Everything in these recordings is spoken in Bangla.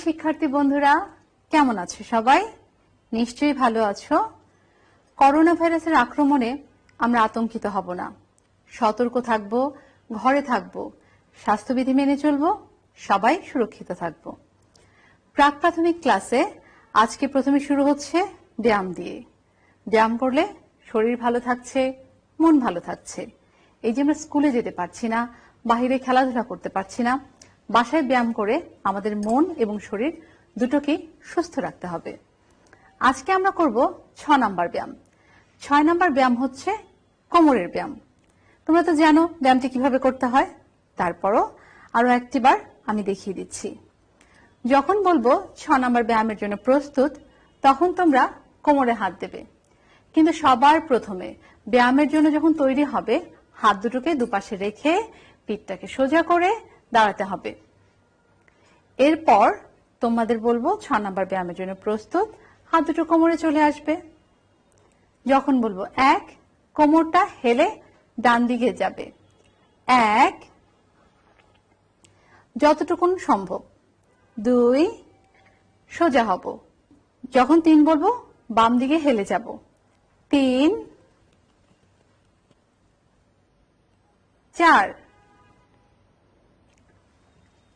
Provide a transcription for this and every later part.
শিক্ষার্থী বন্ধুরা, কেমন আছো সবাই? নিশ্চয়ই ভালো আছো। করোনা ভাইরাসের আক্রমণে আমরা আতঙ্কিত হব না, সতর্ক থাকব, ঘরে থাকব, স্বাস্থ্যবিধি মেনে চলব, সবাই সুরক্ষিত থাকব। প্রাক প্রাথমিক ক্লাসে আজকে প্রথমে শুরু হচ্ছে ব্যায়াম দিয়ে। ব্যায়াম করলে শরীর ভালো থাকছে, মন ভালো থাকছে। এই যে আমরা স্কুলে যেতে পারছি না, বাহিরে খেলাধুলা করতে পারছি না, বাসায় ব্যায়াম করে আমাদের মন এবং শরীর দুটোকেই সুস্থ রাখতে হবে। আজকে আমরা করব 6 নাম্বার ব্যায়াম। 6 নাম্বার ব্যায়াম হচ্ছে কোমরের ব্যায়াম। তোমরা তো জানো ব্যায়ামটি কিভাবে করতে হয়, তারপরও আরো একটিবার আমি দেখিয়ে দিচ্ছি। যখন বলবো 6 নাম্বার ব্যায়ামের জন্য প্রস্তুত, তখন তোমরা কোমরে হাত দেবে। কিন্তু সবার প্রথমে ব্যায়ামের জন্য যখন তৈরি হবে, হাত দুটোকে দুপাশে রেখে পিঠটাকে সোজা করে দাঁড়াতে হবে। এরপর তোমাদের বলবো 6 নাম্বার ব্যায়ামের জন্য প্রস্তুত, হাত দুটো কোমরে চলে আসবে। যখন বলবো 1, কোমরটা হেলে ডান দিকে যাবে। 1, যতটুকুন সম্ভব। 2, সোজা হব। যখন 3 বলবো বাম দিকে হেলে যাব। 3, 4।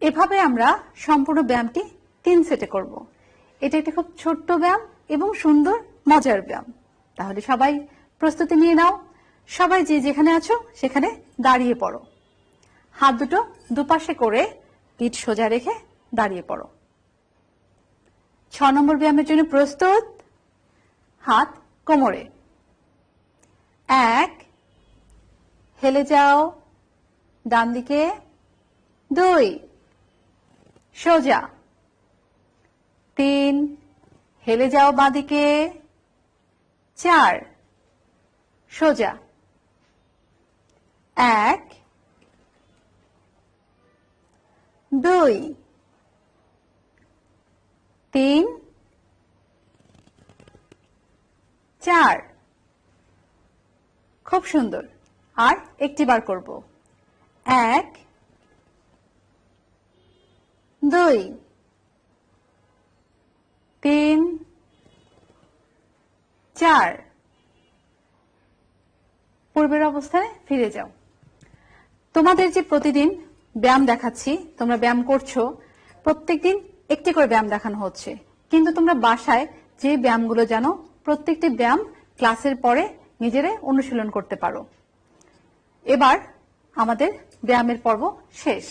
এভাবে আমরা সম্পূর্ণ ব্যায়ামটি 3 সেটে করব। এটা একটা খুব ছোট্ট ব্যায়াম এবং সুন্দর মজার ব্যায়াম। তাহলে সবাই প্রস্তুতি নিয়ে নাও। সবাই যে যেখানে আছো সেখানে দাঁড়িয়ে পড়ো। হাত দুটো দুপাশে করে পিঠ সোজা রেখে দাঁড়িয়ে পড়ো। 6 নম্বর ব্যায়ামের জন্য প্রস্তুত, হাত কোমরে। 1, হেলে যাও ডান দিকে। 2, সোজা। 3, হেলে যাও বাঁদিকে। 4, সোজা। 1, 2, 3, 4। খুব সুন্দর। আর একটিবার করব। 1, 2, 3, 4। পূর্বের অবস্থায় ফিরে যাও। তোমাদের যে প্রতিদিন ব্যায়াম দেখাচ্ছি, তোমরা ব্যায়াম করছো, প্রত্যেকদিন একটি করে ব্যায়াম দেখানো হচ্ছে। কিন্তু তোমরা বাসায় যে ব্যায়ামগুলো জানো, প্রত্যেকটি ব্যায়াম ক্লাসের পরে নিজেরাই অনুশীলন করতে পারো। এবার আমাদের ব্যায়ামের পর্ব শেষ।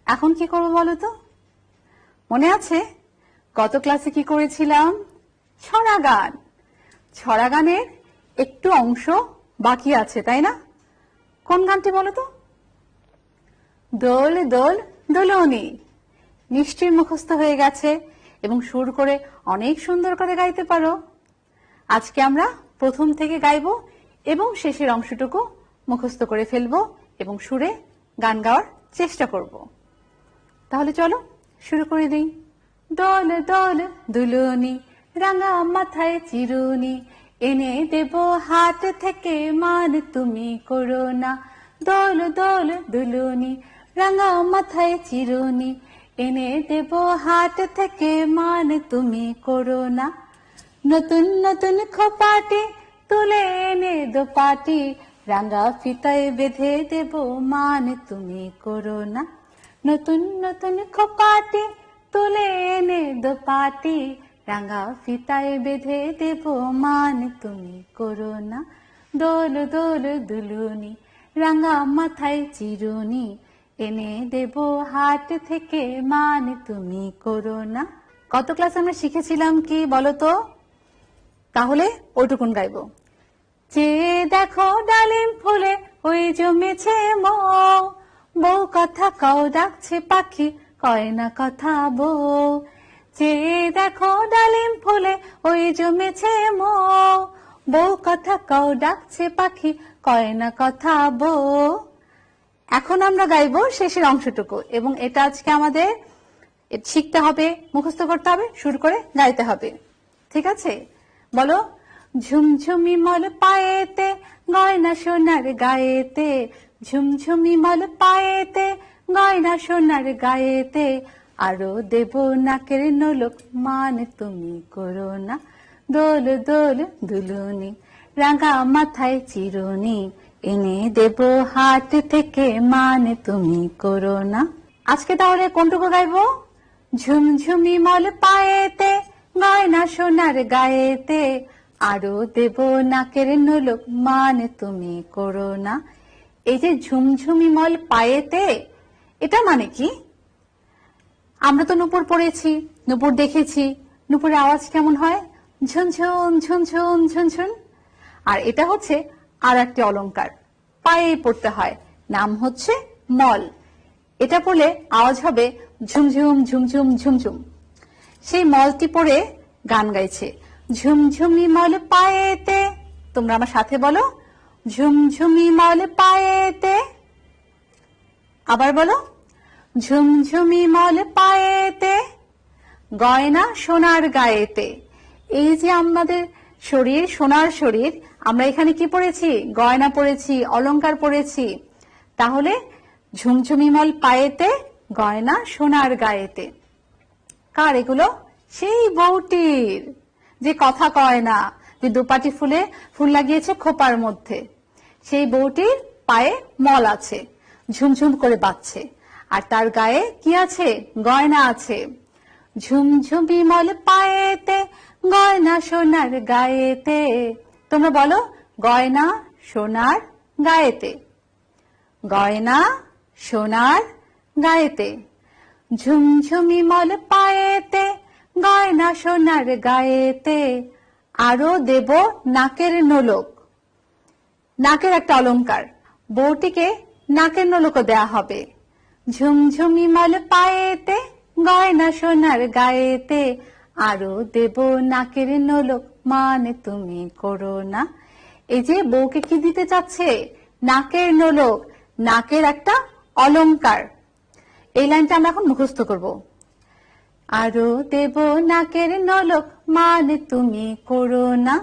এখন কি করবো বলো তো? মনে আছে গত ক্লাসে কি করেছিলাম? ছড়া গান। ছড়া গানের একটু অংশ বাকি আছে, তাই না? কোন গানটি বলো তো? দোল দোল দোলনি। নিশ্চয়ই মুখস্থ হয়ে গেছে এবং সুর করে অনেক সুন্দর করে গাইতে পারো। আজকে আমরা প্রথম থেকে গাইবো এবং শেষের অংশটুকু মুখস্থ করে ফেলবো এবং সুরে গান গাওয়ার চেষ্টা করব। তাহলে চলো শুরু করে দিই। দোল দোল দুলনি, রাঙা মাথায় চিরুনি, এনে দেব হাত থেকে মান তুমি করো না। দোল দোল দুলনি, রাঙা মাথায় চিরুনি, এনে দেব হাত থেকে মান তুমি করো না। নতুন নতুন খোপাটি তুলে এনে দোপাটি, রাঙা ফিতায় বেঁধে দেব মান তুমি করো না। নতুন নতুন খোপাটি তুলে এনে দোপাটি, রাঙা ফিতায় বেঁধে দেব মান তুমি করো না। দোল দোল দুলুনি, রাঙা মাথায় চিরুনি, এনে দেব হাট থেকে মান তুমি করো না। কত ক্লাস আমরা শিখেছিলাম কি বলো তো? তাহলে ওইটুকুন গাইবো। চেয়ে দেখো ডালিম ফুলে ওই জমেছে মৌ, বউ কথা কও ডাকছে পাখি কয় না কথা বউ। চেয়ে দেখো ডালিম ফুলে ওই জমেছে মৌ, বউ কথা কও ডাকছে পাখি কয় না কথা বউ। এখন আমরা গাইবো শেষের অংশটুকু এবং এটা আজকে আমাদের শিখতে হবে, মুখস্থ করতে হবে, সুর করে গাইতে হবে। ঠিক আছে? বলো। ঝুমঝুমি মল পায়েতে, গয়না সোনার গায়েতে, ঝুমঝুমি মল পায়েতে, গয়না সোনার গায়েতে, আরো দেব নাকের নোলক মান তুমি করো না, দোল দোল দুলুনি, রাঙা মাথায় চিরুনি, এনে দেব হাট থেকে মান তুমি করো না। আজকে তাহলে কোনটুকু গাইবো? ঝুমঝুমি মল পায়েতে, গয়না সোনার গায়েতে, আরো দেব নাকের নোলক মান তুমি করো না। এই যে ঝুমঝুমি মল পায়েতে, এটা মানে কি? আমরা তো নূপুর পড়েছি, নূপুর দেখেছি, নূপুরের আওয়াজ কেমন হয়? ঝুনঝুন ঝুনঝুন ঝুনঝুন। আর এটা হচ্ছে আর একটি অলংকার, পায়ে পড়তে হয়, নাম হচ্ছে মল। এটা পড়লে আওয়াজ হবে ঝুমঝুম ঝুমঝুম ঝুমঝুম। সেই মলটি পড়ে গান গাইছে, ঝুমঝুমি মল পায়েতে। তোমরা আমার সাথে বলো, ঝুমঝুমি মল পায়েতে। আবার বলো, ঝুমঝুমি মল পায়েতে, গয়না সোনার গায়েতে। এই যে আমাদের শরীর, সোনার শরীর, আমরা এখানে কি পড়েছি? গয়না পড়েছি, অলংকার পড়েছি। তাহলে ঝুমঝুমি মল পায়েতে, গয়না সোনার গায়েতে। কার এগুলো? সেই বউটির, যে কথা কয় না, যে দুপাটি ফুলে ফুল লাগিয়েছে খোপার মধ্যে। সেই বউটির পায়ে মল আছে, ঝুমঝুম করে বাজছে, আর তার গায়ে কি আছে? গয়না আছে। ঝুমঝুমি মল পায়েতে, গয়না সোনার গায়েতে। তোমরা বলো, গয়না সোনার গায়েতে, গয়না সোনার গায়েতে। ঝুমঝুমি মল পায়েতে, গয়না সোনার গায়েতে, আরো দেব নাকের নোলক। নাকের একটা অলংকার, বউটিকে নাকের নোলকও দেয়া হবে। ঝুমঝুমি মল পায়েতে, গয়না সোনার গায়েতে, আরো দেব নাকের নোলক মানে তুমি করো না। এই যে বউকে কি দিতে চাচ্ছে? নাকের নোলক, নাকের একটা অলংকার। এই লাইনটা আমরা এখন মুখস্থ করব। আরো দেব নাকের নোলক মানে তুমি করো না,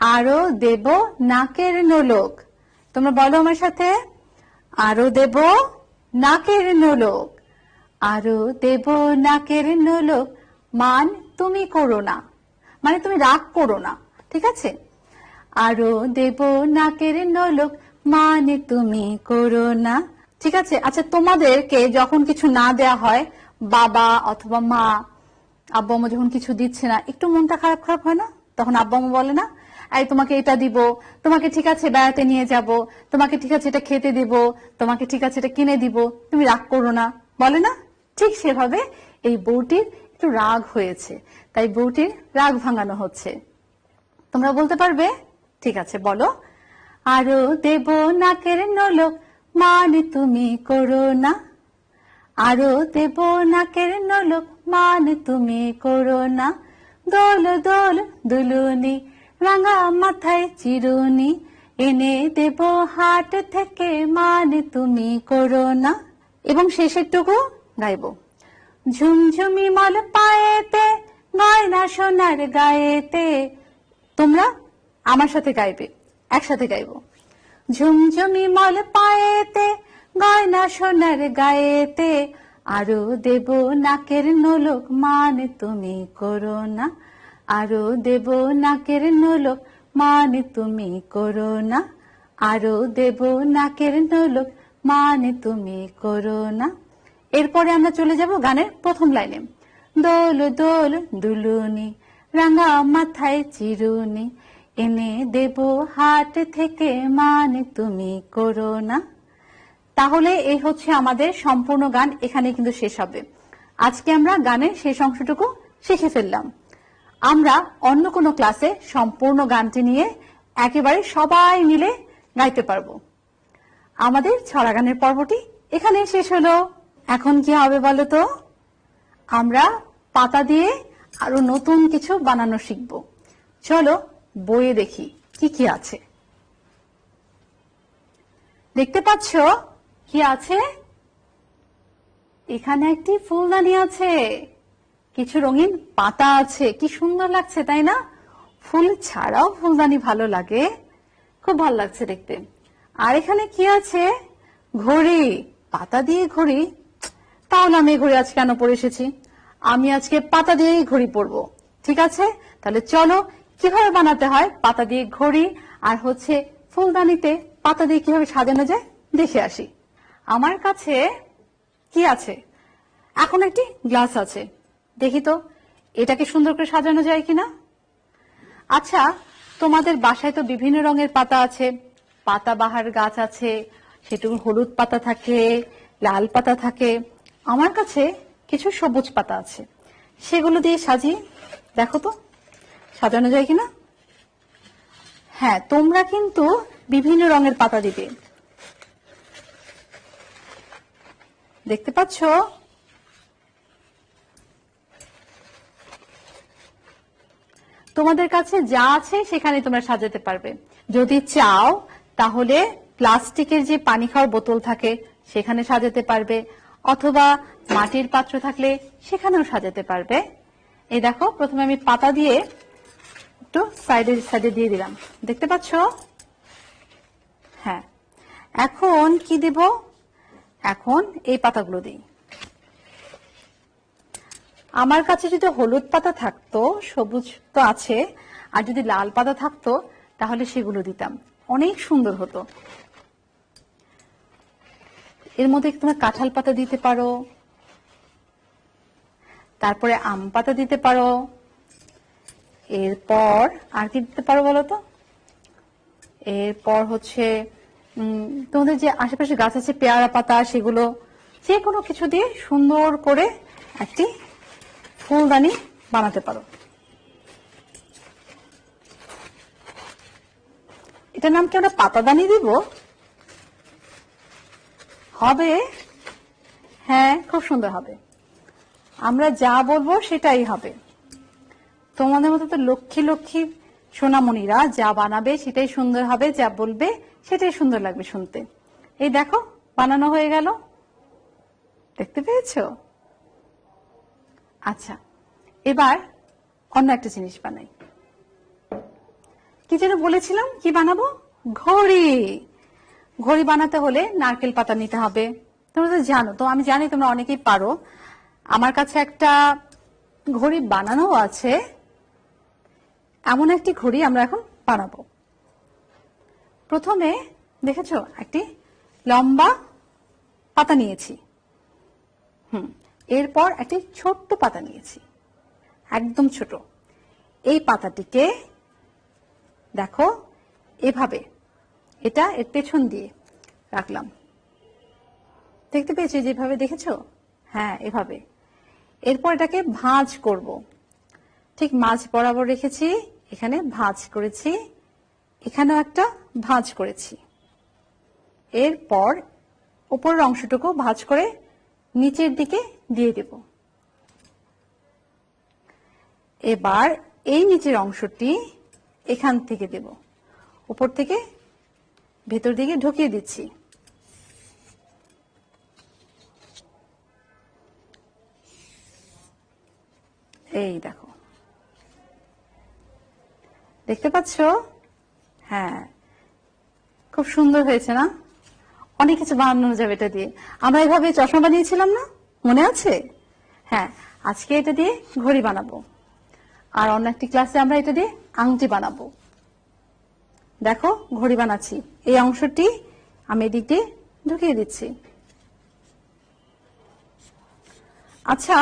আরো দেব নাকের নোলক। তোমরা বলো আমার সাথে, আরো দেব নাকের নোলক, আরো দেব নাকের নোলক মান তুমি করো না, মানে তুমি রাগ করো না, ঠিক আছে? আরো দেব নাকের নোলক মানে তুমি করো না, ঠিক আছে? আচ্ছা, তোমাদেরকে যখন কিছু না দেয়া হয়, বাবা অথবা মা, আব্বু আম্মু যখন কিছু দিচ্ছে না, একটু মনটা খারাপ খারাপ হয় না? তখন আব্বু আম্মু বলে না, এই তোমাকে এটা দিব, তোমাকে ঠিক আছে বেড়াতে নিয়ে যাব, তোমাকে ঠিক আছে এটা খেতে দিব, তোমাকে ঠিক আছে এটা কিনে দিব, তুমি রাগ করো না, বলে না? ঠিক সেভাবে এই বউটির একটু রাগ হয়েছে, তাই বউটির রাগ ভাঙানো হচ্ছে। তোমরা বলতে পারবে? ঠিক আছে, বলো। আরো দেব নাকের নোলক মানে তুমি করো না, আরো দেব নাকের নোলক মানে তুমি করো না, দোল দোল দুলুনি, রাঙা মাথায় চিরুনি, এনে দেব হাট থেকে মানে তুমি করো না। এবং শেষেরটুকু গাইব, ঝুমঝুমি মল পায়েতে, গয়না সোনার গায়েতে। তোমরা আমার সাথে গাইবে, একসাথে গাইব। ঝুমঝুমি মল পায়েতে, গয়না সোনার গায়েতে, আরো দেব নাকের নোলক মানে তুমি করো না, আরো দেব নাকের নোলক মানে তুমি করো না, আরো দেব নাকের নোলক মানে তুমি করো না। এরপরে আমরা চলে যাব গানের প্রথম লাইনে, দোল দোল দুলুনি, রাঙা মাথায় চিরুনি, এনে দেব হাট থেকে মানে তুমি করো না। তাহলে এই হচ্ছে আমাদের সম্পূর্ণ গান, এখানে কিন্তু শেষ হবে। আজকে আমরা গানের শেষ অংশটুকু শিখে ফেললাম। আমরা অন্য কোনো ক্লাসে সম্পূর্ণ গানটি নিয়ে একেবারে সবাই মিলে গাইতে পারবো। আমাদের ছড়া গানের পর্বটি এখানে শেষ হলো। এখন কি হবে বলো তো? আমরা পাতা দিয়ে আরো নতুন কিছু বানানো শিখবো। চলো বইয়ে দেখি কি কি আছে। দেখতে পাচ্ছ কি আছে? এখানে একটি ফুলদানি আছে, কিছু রঙিন পাতা আছে, কি সুন্দর লাগছে তাই না? ফুল ছাড়াও ফুলদানি ভালো লাগে, খুব ভালো লাগছে দেখতে। আর এখানে কি আছে? ঘড়ি, পাতা দিয়ে ঘড়ি, তাহলে আমি এই ঘড়ি আজ কেন পরে এসেছি? আমি আজকে পাতা দিয়েই ঘড়ি পরবো। ঠিক আছে, তাহলে চলো কিভাবে বানাতে হয় পাতা দিয়ে ঘড়ি, আর হচ্ছে ফুলদানিতে পাতা দিয়ে কিভাবে সাজানো যায় দেখে আসি। আমার কাছে কি আছে? এখন একটি গ্লাস আছে, দেখি তো এটাকে সুন্দর করে সাজানো যায় কিনা। আচ্ছা, তোমাদের বাসায় তো বিভিন্ন রঙের পাতা আছে, পাতাবাহার গাছ আছে, সেটুকু হলুদ পাতা থাকে, লাল পাতা থাকে। আমার কাছে কিছু সবুজ পাতা আছে, সেগুলো দিয়ে সাজিয়ে দেখো তো সাজানো যায় কিনা। হ্যাঁ, তোমরা কিন্তু বিভিন্ন রঙের পাতা দিবে, দেখতে পাচ্ছ? তোমাদের কাছে যা আছে সেখানে তোমরা সাজাতে পারবে। যদি চাও তাহলে প্লাস্টিকের যে পানি খাওয়ার বোতল থাকে সেখানে সাজাতে পারবে, অথবা মাটির পাত্র থাকলে সেখানেও সাজাতে পারবে। এই দেখো, প্রথমে আমি পাতা দিয়ে একটু সাইডে সাইডে দিয়ে দিলাম, দেখতে পাচ্ছ? হ্যাঁ, এখন কি দেব? এখন এই পাতাগুলো দিই। আমার কাছে যদি হলুদ পাতা থাকতো, সবুজ তো আছে, আর যদি লাল পাতা থাকতো তাহলে সেগুলো দিতাম, অনেক সুন্দর হতো। এর মধ্যে তোমরা কাঁঠাল পাতা দিতে পারো, তারপরে আম পাতা দিতে পারো, এরপর আর কি দিতে পারো বলো তো? এরপর হচ্ছে তোমাদের যে আশেপাশে গাছ আছে, পেয়ারা পাতা, সেগুলো যে কোনো কিছু দিয়ে সুন্দর করে একটি ফুলদানি বানাতে পারো। এটার নাম কি আমরা পাতাদানি দিব? হবে? হ্যাঁ, খুব সুন্দর হবে। আমরা যা বলবো সেটাই হবে। তোমাদের মতো তো লক্ষ্মী লক্ষ্মী সোনামণিরা যা বানাবে সেটাই সুন্দর হবে, যা বলবে সেটাই সুন্দর লাগবে শুনতে। এই দেখো, বানানো হয়ে গেল, দেখতে পেয়েছো? আচ্ছা, এবার অন্য একটা জিনিস বানাই। কি যেন বলেছিলাম, কি বানাবো? ঘড়ি। ঘড়ি বানাতে হলে নারকেল পাতা নিতে হবে। তোমরা তো জানো, তো আমি জানি তোমরা অনেকেই পারো। আমার কাছে একটা ঘড়ি বানানো আছে, এমন একটি ঘড়ি আমরা এখন বানাবো। প্রথমে দেখেছো একটি লম্বা পাতা নিয়েছি, এরপর একটি ছোট্ট পাতা নিয়েছি, একদম ছোট। এই পাতাটিকে দেখো এভাবে, এটা এর পেছন দিয়ে রাখলাম, দেখতে পেয়েছি যেভাবে, দেখেছো? হ্যাঁ, এভাবে। এরপর এটাকে ভাঁজ করব, ঠিক মাঝ বরাবর রেখেছি, এখানে ভাঁজ করেছি, এখানেও একটা ভাঁজ করেছি। এরপর উপরের অংশটুকু ভাঁজ করে নিচের দিকে দিয়ে দেব। এবার এই নিচের অংশটি এখান থেকে দেব, উপর থেকে ভেতর দিকে ঢুকিয়ে দিচ্ছি। এই দেখো, দেখতে পাচ্ছ? হ্যাঁ, খুব সুন্দর হয়েছে না? অনেক কিছু বানানো যাবে এটা দিয়ে। আমরা এভাবে চশমা বানিয়েছিলাম না, মনে আছে? হ্যাঁ, আজকে এটা দিয়ে ঘড়ি বানাবো, আর অন্য একটি ক্লাসে আমরা এটা দিয়ে আংটি বানাবো। দেখো, ঘড়ি বানাচ্ছি, এই অংশটি আমি এদিক দিয়ে ঢুকিয়ে দিচ্ছি। আচ্ছা,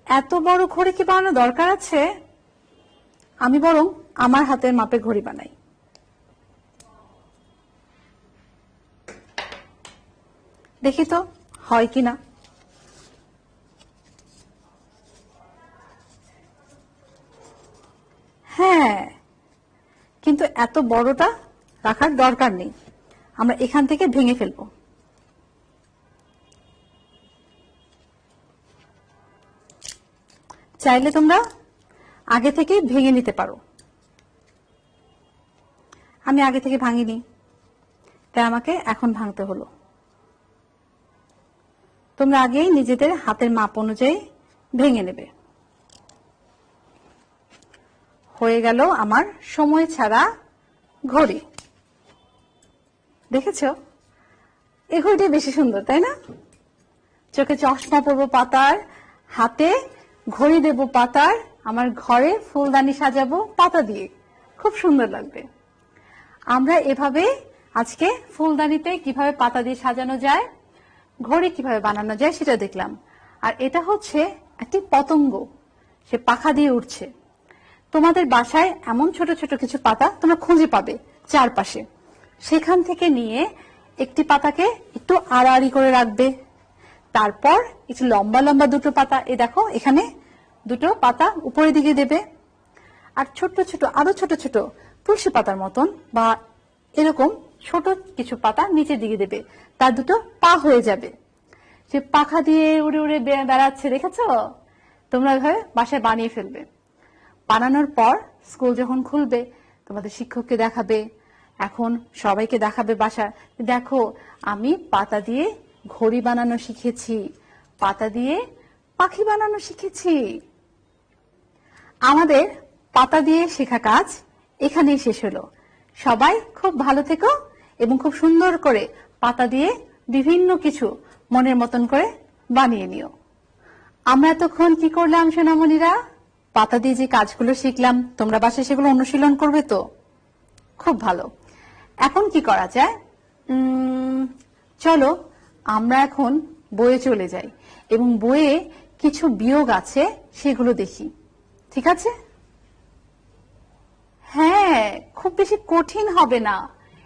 এত বড় ঘড়ি কি বানানো দরকার আছে? আমি বরং আমার হাতের মাপে ঘড়ি বানাই। দেখি তো হয় কিনা। হ্যাঁ, কিন্তু এত বড়টা রাখার দরকার নেই, আমরা এখান থেকে ভেঙে ফেলবো। চাইলে তোমরা আগে থেকে ভেঙে নিতে পারো, আমি আগে থেকে ভাঙিনি, তাই আমাকে এখন ভাঙতে হলো। তোমরা আগেই নিজেদের হাতের মাপ অনুযায়ী ভেঙে নেবে। হয়ে গেল আমার সময় ছাড়া ঘড়ি। দেখেছো, এই ঘড়িটা বেশি সুন্দর, তাই না? চোখে চশমা পরবো পাতার, হাতে ঘড়ি দেব পাতার, আমার ঘরে ফুলদানি সাজাবো পাতা দিয়ে, খুব সুন্দর লাগবে। আমরা এভাবে আজকে ফুলদানিতে কিভাবে পাতা দিয়ে সাজানো যায়, ঘড়ি কিভাবে বানানো যায় সেটা দেখলাম। আর এটা হচ্ছে একটি পতঙ্গ, সে পাখা দিয়ে উঠছে। তোমাদের বাসায় এমন ছোট ছোট কিছু পাতা তোমরা খুঁজে পাবে চারপাশে, সেখান থেকে নিয়ে একটি পাতাকে একটু আড়াআড়ি করে রাখবে, তারপর একটু লম্বা লম্বা দুটো পাতা, এই দেখো এখানে দুটো পাতা উপরের দিকে দেবে, আর ছোট ছোট আরো ছোট ছোট তুলসী পাতার মতন বা এরকম ছোট কিছু পাতা নিচের দিকে দেবে, তার দুটো পা হয়ে যাবে। সে পাখা দিয়ে উড়ে উড়ে বেড়াচ্ছে, দেখেছো? তোমরা এভাবে বাসায় বানিয়ে ফেলবে। বানানোর পর স্কুল যখন খুলবে তোমাদের শিক্ষককে দেখাবে, এখন সবাইকে দেখাবে বাসায়, দেখো আমি পাতা দিয়ে ঘড়ি বানানো শিখেছি, পাতা দিয়ে পাখি বানানো শিখেছি। আমাদের পাতা দিয়ে শেখা কাজ এখানেই শেষ হলো। সবাই খুব ভালো থেকো এবং খুব সুন্দর করে পাতা দিয়ে বিভিন্ন কিছু মনের মতন করে বানিয়ে নিও। আমরা এতক্ষণ কি করলাম সোনামণিরা? পাতা দিয়ে যে কাজগুলো শিখলাম, তোমরা বাসায় সেগুলো অনুশীলন করবে তো? খুব ভালো। এখন কি করা যায়? চলো আমরা এখন বইয়ে চলে যাই এবং বইয়ে কিছু বিয়োগ আছে সেগুলো দেখি, ঠিক আছে? হ্যাঁ, খুব বেশি কঠিন হবে না।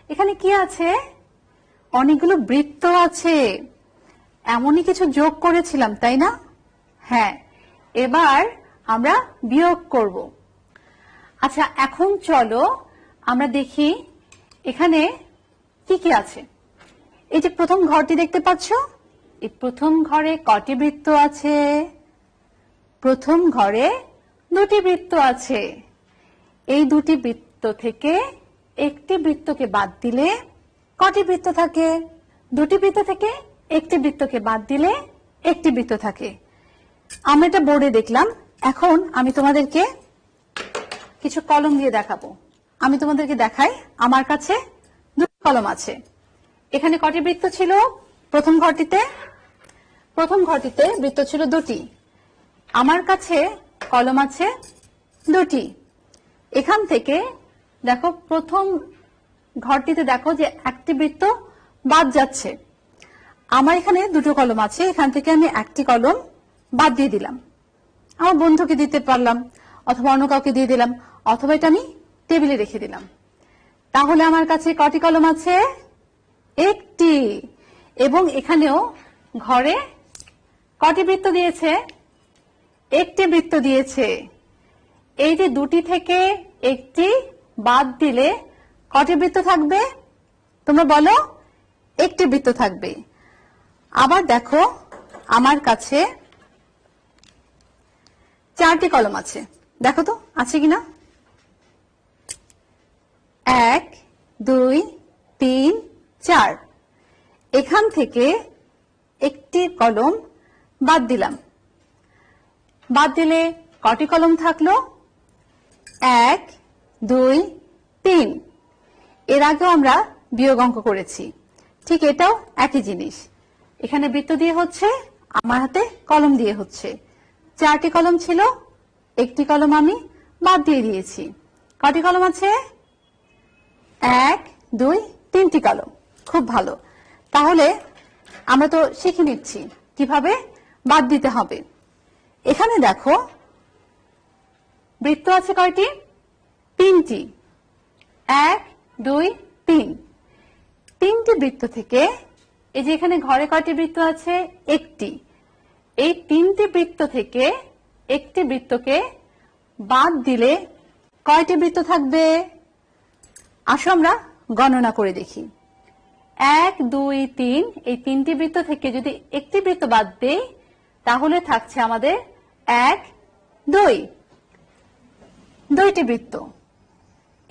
এখানে কি আছে? অনেকগুলো বৃত্ত আছে, এমনই কিছু যোগ করেছিলাম, তাই না? হ্যাঁ, এবার আমরা বিয়োগ করব। আচ্ছা, এখন চলো আমরা দেখি এখানে কি কি আছে। এই যে প্রথম ঘরটি দেখতে পাচ্ছ, এই প্রথম ঘরে কটি বৃত্ত আছে? প্রথম ঘরে দুটি বৃত্ত আছে। এই দুটি বৃত্ত থেকে একটি বৃত্তকে বাদ দিলে কটি বৃত্ত থাকে? দুটি বৃত্ত থেকে একটি বৃত্তকে বাদ দিলে একটি বৃত্ত থাকে। আমরা এটা বোর্ডে দেখলাম। এখন আমি তোমাদেরকে কিছু কলম দিয়ে দেখাবো। আমি তোমাদেরকে দেখাই, আমার কাছে দুটি কলম আছে। এখানে কটি বৃত্ত ছিল প্রথম ঘরটিতে? প্রথম ঘরটিতে বৃত্ত ছিল দুটি। আমার কাছে কলম আছে দুটি। এখান থেকে দেখো প্রথম ঘরটিতে দেখো যে একটি বৃত্ত বাদ যাচ্ছে। আমার এখানে দুটো কলম আছে, এখান থেকে আমি একটি কলম বাদ দিয়ে দিলাম। আমার বন্ধুকে দিতে পারলাম, অথবা অন্য কাউকে দিয়ে দিলাম, অথবা এটা আমি টেবিলে রেখে দিলাম। তাহলে আমার কাছে কটি কলম আছে? একটি। এবং এখানেও ঘরে কটি বৃত্ত দিয়েছে? একটি বৃত্ত দিয়েছে। এই যে দুটি থেকে একটি বাদ দিলে কটি বৃত্ত থাকবে? তোমরা বলো। একটি বৃত্ত থাকবে। আবার দেখো আমার কাছে চারটি কলম আছে, দেখো তো আছে কিনা। 1 2 3 4। এখান থেকে একটি কলম বাদ দিলাম। বাদ দিলে কটি কলম থাকলো? 1 2 3। এর আগেও আমরা বিয়োগ অঙ্ক করেছি, ঠিক এটাও একই জিনিস। এখানে বৃত্ত দিয়ে হচ্ছে, আমার হাতে কলম দিয়ে হচ্ছে। চারটি কলম ছিল, একটি কলম আমি বাদ দিয়ে দিয়েছি। কটি কলম আছে? 1 2 3টি কলম। খুব ভালো। তাহলে আমরা তো শিখে নিচ্ছি কিভাবে বাদ দিতে হবে। এখানে দেখো বৃত্ত আছে কয়টি? 3টি। 1 2 3। 3টি বৃত্ত থেকে এই যে এখানে ঘরে কয়টি বৃত্ত আছে? একটি। এই 3টি বৃত্ত থেকে একটি বৃত্তকে বাদ দিলে কয়টি বৃত্ত থাকবে? আসো আমরা গণনা করে দেখি। 1 2 3। এই 3টি বৃত্ত থেকে যদি একটি বৃত্ত বাদ দেই তাহলে থাকছে আমাদের 1 2। 2টি বৃত্ত।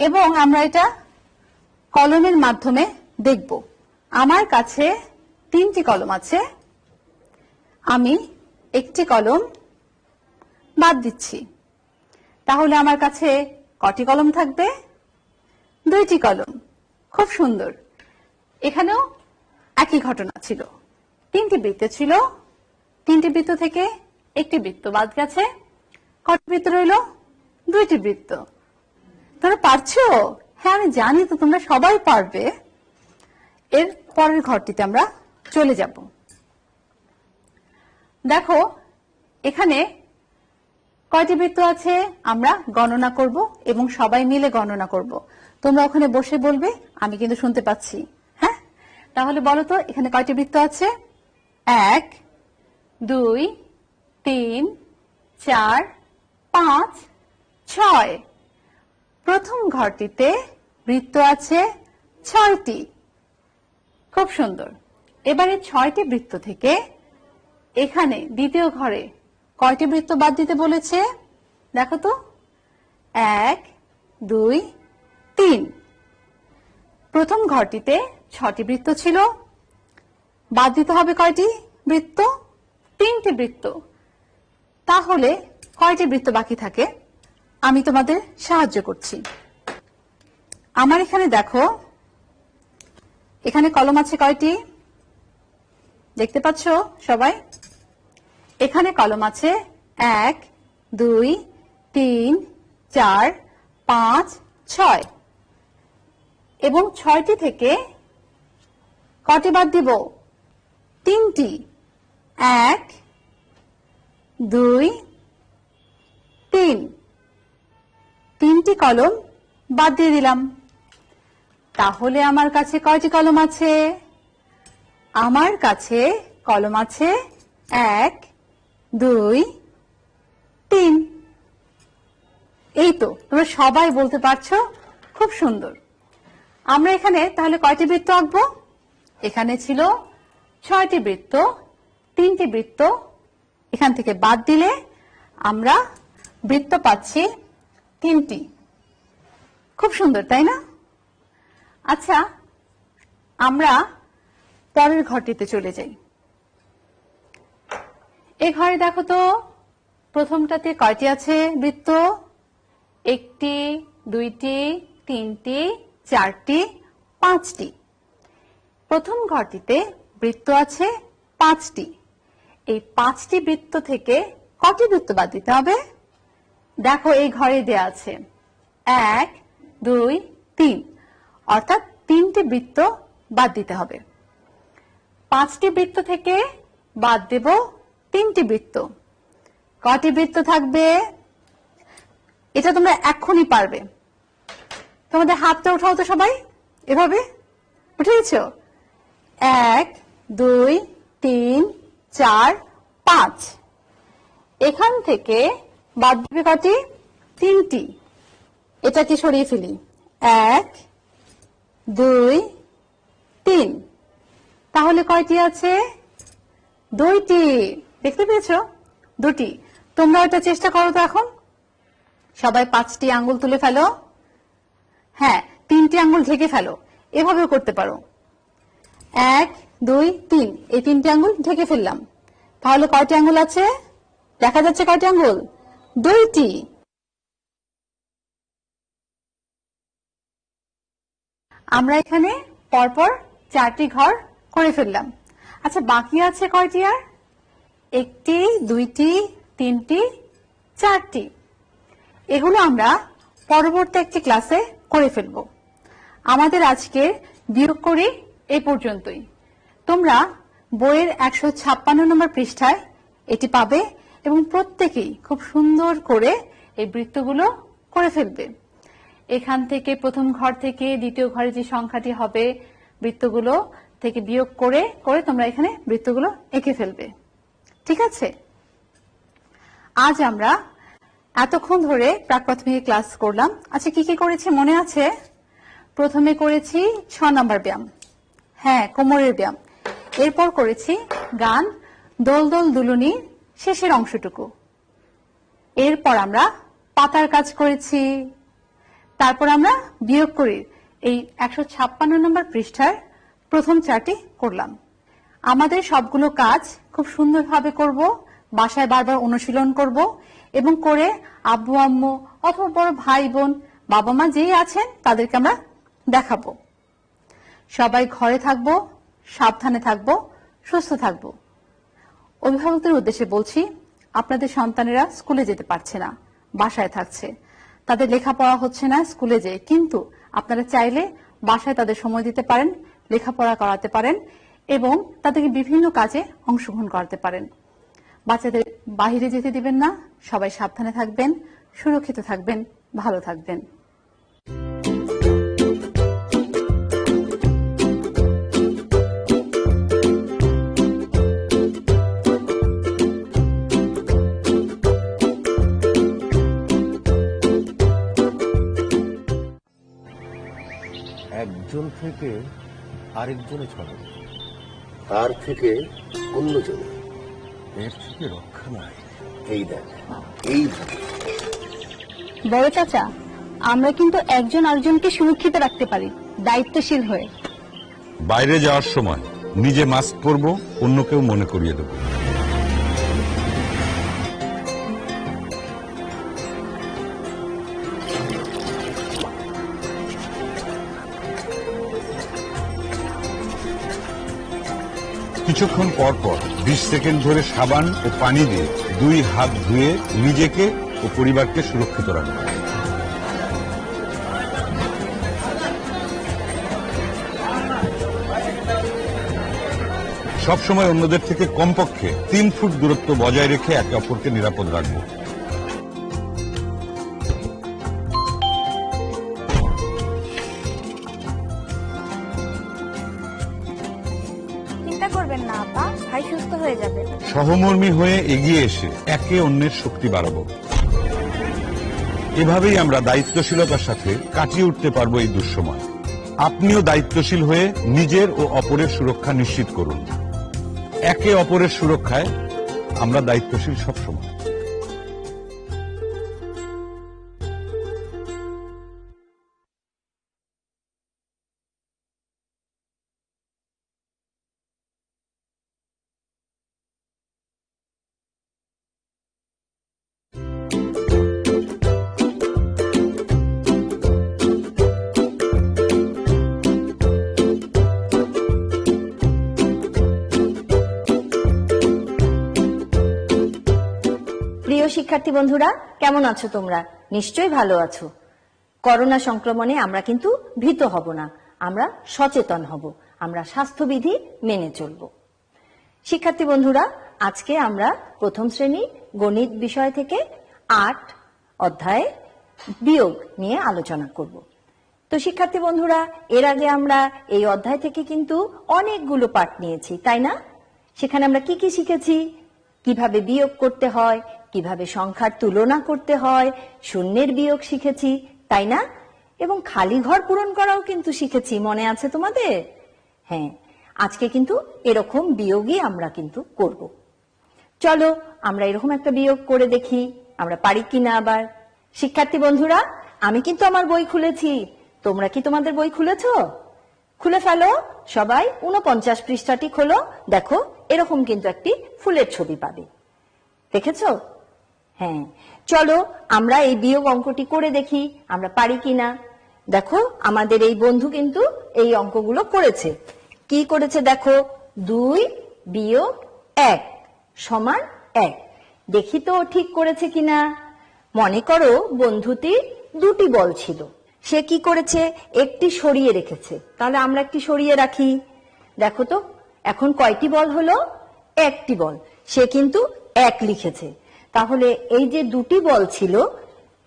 এবং আমরা এটা কলমের মাধ্যমে দেখব। আমার কাছে 3টি কলম আছে, আমি একটি কলম বাদ দিচ্ছি। তাহলে আমার কাছে কটি কলম থাকবে? 2টি কলম। খুব সুন্দর। এখানেও একই ঘটনা ছিল। 3টি বৃত্ত ছিল, তিনটি বৃত্ত থেকে একটি বৃত্ত বাদ গেছে। কয়টি বৃত্ত রইল? দুইটি বৃত্ত। তোমরা পারছো? হ্যাঁ, আমি জানি তো তোমরা সবাই পারবে। এর পরের ঘরটিতে আমরা চলে যাব। দেখো এখানে কয়টি বৃত্ত আছে আমরা গণনা করব এবং সবাই মিলে গণনা করব। তোমরা ওখানে বসে বলবে, আমি কিন্তু শুনতে পাচ্ছি। হ্যাঁ, তাহলে বলো তো এখানে কয়টি বৃত্ত আছে? 1 2 3 4 5 6। প্রথম ঘরটিতে বৃত্ত আছে 6টি। খুব সুন্দর। এবারে 6টি বৃত্ত থেকে এখানে দ্বিতীয় ঘরে কয়টি বৃত্ত বাদ দিতে বলেছে? দেখো তো, 1 2 3। প্রথম ঘরটিতে 6টি বৃত্ত ছিল, বাদ দিতে হবে কয়টি বৃত্ত? 3টি বৃত্ত। তাহলে কয়টি বৃত্ত বাকি থাকে? আমি তোমাদের সাহায্য করছি। আমার এখানে দেখো, এখানে কলম আছে কয়টি? দেখতে পাচ্ছ সবাই? এখানে কলম আছে 1 2 3 4 5 6 এবং 6টি থেকে কয়টি বাদ দিব? 3টি। 1 2 3। 3টি কলম বাদ দিয়ে দিলাম। তাহলে আমার কাছে কয়টি কলম আছে? আমার কাছে কলম আছে 1 2 3। এই তো, তোমরা সবাই বলতে পারছো, খুব সুন্দর। আমরা এখানে তাহলে কয়টি বৃত্ত আঁকবো? এখানে ছিল 6টি বৃত্ত, 3টি বৃত্ত এখান থেকে বাদ দিলে আমরা বৃত্ত পাচ্ছি 3টি। খুব সুন্দর, তাই না? আচ্ছা, আমরা পরের ঘরটিতে চলে যাই। এই ঘরে দেখো তো, প্রথমটাতে কয়টি আছে বৃত্ত? 1টি 2টি 3টি 4টি 5টি। প্রথম ঘরটিতে বৃত্ত আছে 5টি। এই 5টি বৃত্ত থেকে কয়টি বৃত্ত বাদ দিতে হবে? দেখো এই ঘরে দেয়া আছে 1 2 3, অর্থাৎ 3টি বৃত্ত বাদ দিতে হবে। 5টি বৃত্ত থেকে বাদ দেব 3টি বৃত্ত। কয়টি বৃত্ত থাকবে? এটা তোমরা এখনই পারবে। তোমাদের হাতটা উঠাও তো সবাই, এভাবে উঠেছ। 1 2 3 4 5। এখান থেকে বাদ দিবে কয়টি? 3টি। এটাকে সরিয়ে ফেলি। 1 2 3। তাহলে কয়টি আছে? 2টি। দেখতে পেয়েছো? 2টি। তোমরা এটা চেষ্টা করো তো এখন। সবাই 5টি আঙ্গুল তুলে ফেলো। হ্যাঁ, 3টি আঙ্গুল ঢেকে ফেলো। এভাবেও করতে পারো। 1 2 3, এই 3টি আঙ্গুল ঢেকে ফেললাম। তাহলে কয়টি আঙ্গুল আছে? দেখা যাচ্ছে কয়টি আঙ্গুল? 2টি। আমরা এখানে পরপর 4টি ঘর করে ফেললাম। আচ্ছা, বাকি আছে কয়টি আর? 1টি 2টি 3টি 4টি। এগুলো আমরা পরবর্তী একটি ক্লাসে করে ফেলব। আমাদের আজকের বিয়োগ করি এই পর্যন্তই। তোমরা বইয়ের 156 নম্বর পৃষ্ঠায় এটি পাবে এবং প্রত্যেকেই খুব সুন্দর করে এই বৃত্তগুলো করে ফেলবে। এখান থেকে প্রথম ঘর থেকে দ্বিতীয় ঘরে যে সংখ্যাটি হবে বৃত্তগুলো থেকে বিয়োগ করে করে তোমরা এখানে বৃত্তগুলো এঁকে ফেলবে। ঠিক আছে? আজ আমরা এতক্ষণ ধরে প্রাক প্রাথমিক ক্লাস করলাম। আচ্ছা, কি কি করেছি মনে আছে? প্রথমে করেছি 6 নম্বর ব্যায়াম, হ্যাঁ কোমরের ব্যায়াম। এরপর করেছি গান দোল দোল দুলুনি শেষের অংশটুকু। এরপর আমরা পাতার কাজ করেছি। তারপর আমরা বিয়োগ করি এই 156 নম্বর পৃষ্ঠার প্রথম 4টি করলাম। আমাদের সবগুলো কাজ খুব সুন্দরভাবে করব, বাসায় বারবার অনুশীলন করব এবং করে আব্বু আম্মু অথবা বড় ভাই বোন বাবা মা যেই আছেন তাদেরকে আমরা দেখাবো। সবাই ঘরে থাকবো, সাবধানে থাকবো, সুস্থ থাকবো। অভিভাবকদের উদ্দেশ্যে বলছি, আপনাদের সন্তানেরা স্কুলে যেতে পারছে না, বাসায় থাকছে, তাদের লেখাপড়া হচ্ছে না স্কুলে যেয়ে, কিন্তু আপনারা চাইলে বাসায় তাদের সময় দিতে পারেন, লেখাপড়া করাতে পারেন এবং তাদেরকে বিভিন্ন কাজে অংশগ্রহণ করাতে পারেন। বাচ্চাদের বাইরে যেতে দিবেন না, সবাই সাবধানে থাকবেন, সুরক্ষিত থাকবেন, ভালো থাকবেন। একজন থেকে আরেকজনে ছড়ে, তার থেকে অন্যজনে, এর থেকে রক্ষা নাই। এই দেখ, এইভাবে। বড় চাচা, আমরা কিন্তু একজন আরেকজনকে সুরক্ষিত রাখতে পারি দায়িত্বশীল হয়ে। বাইরে যাওয়ার সময় নিজে মাস্ক পরবো, অন্যকেও মনে করিয়ে দেবো। কিছুক্ষণ পর পর 20 সেকেন্ড ধরে সাবান ও পানি দিয়ে 2 হাত ধুয়ে নিজেকে ও পরিবারকে সুরক্ষিত রাখবে। সবসময় অন্যদের থেকে কমপক্ষে 3 ফুট দূরত্ব বজায় রেখে একে অপরকে নিরাপদ রাখবো। চিন্তা করবেন না আপা, ভাই সুস্থ হয়ে যাবে। সহমর্মী হয়ে এগিয়ে এসে একে অন্যের শক্তি বাড়াবো। এভাবেই আমরা দায়িত্বশীলতার সাথে কাটিয়ে উঠতে পারবো এই দুঃসময়। আপনিও দায়িত্বশীল হয়ে নিজের ও অপরের সুরক্ষা নিশ্চিত করুন। একে অপরের সুরক্ষায় আমরা দায়িত্বশীল সবসময়। প্রিয় শিক্ষার্থী বন্ধুরা, কেমন আছো তোমরা? নিশ্চয়ই ভালো আছো। করোনা সংক্রমণে আমরা কিন্তু ভীত হব না, আমরা সচেতন হব, আমরা স্বাস্থ্যবিধি মেনে চলব। শিক্ষার্থী বন্ধুরা, আজকে আমরা প্রথম শ্রেণী গণিত বিষয় থেকে 8 অধ্যায়ে বিয়োগ নিয়ে আলোচনা করব। তো শিক্ষার্থী বন্ধুরা, এর আগে আমরা এই অধ্যায় থেকে কিন্তু অনেকগুলো পাঠ নিয়েছি, তাই না? সেখানে আমরা কি কি শিখেছি? কিভাবে বিয়োগ করতে হয়, কিভাবে সংখ্যার তুলনা করতে হয়, শূন্যের বিয়োগ শিখেছি, তাই না? এবং খালি ঘর পূরণ করাও কিন্তু শিখেছি, মনে আছে তোমাদের? হ্যাঁ, আজকে কিন্তু এরকম বিয়োগই আমরা কিন্তু করব। চলো আমরা এরকম একটা বিয়োগ করে দেখি আমরা পারি কিনা। আবার শিক্ষার্থী বন্ধুরা, আমি কিন্তু আমার বই খুলেছি, তোমরা কি তোমাদের বই খুলেছো? খুলে ফেলো সবাই, 49 পৃষ্ঠাটি খোলো। দেখো, এরকম কিন্তু একটি ফুলের ছবি পাবে, দেখেছো? হ্যাঁ, চলো আমরা এই বিয়োগ অঙ্কটি করে দেখি আমরা পারি কিনা। দেখো, আমাদের এই বন্ধু কিন্তু এই অঙ্কগুলো করেছে। কি করেছে দেখো, 2 বিয়োগ 1 সমান 1। দেখি তো ঠিক করেছে কিনা। মনে করো বন্ধুটি 2টি বল ছিল, সে কি করেছে, একটি সরিয়ে রেখেছে। তাহলে আমরা একটি সরিয়ে রাখি। দেখো তো এখন কয়টি বল হলো? 1টি বল। সে কিন্তু 1 লিখেছে। তাহলে এই যে 2টি বল ছিল,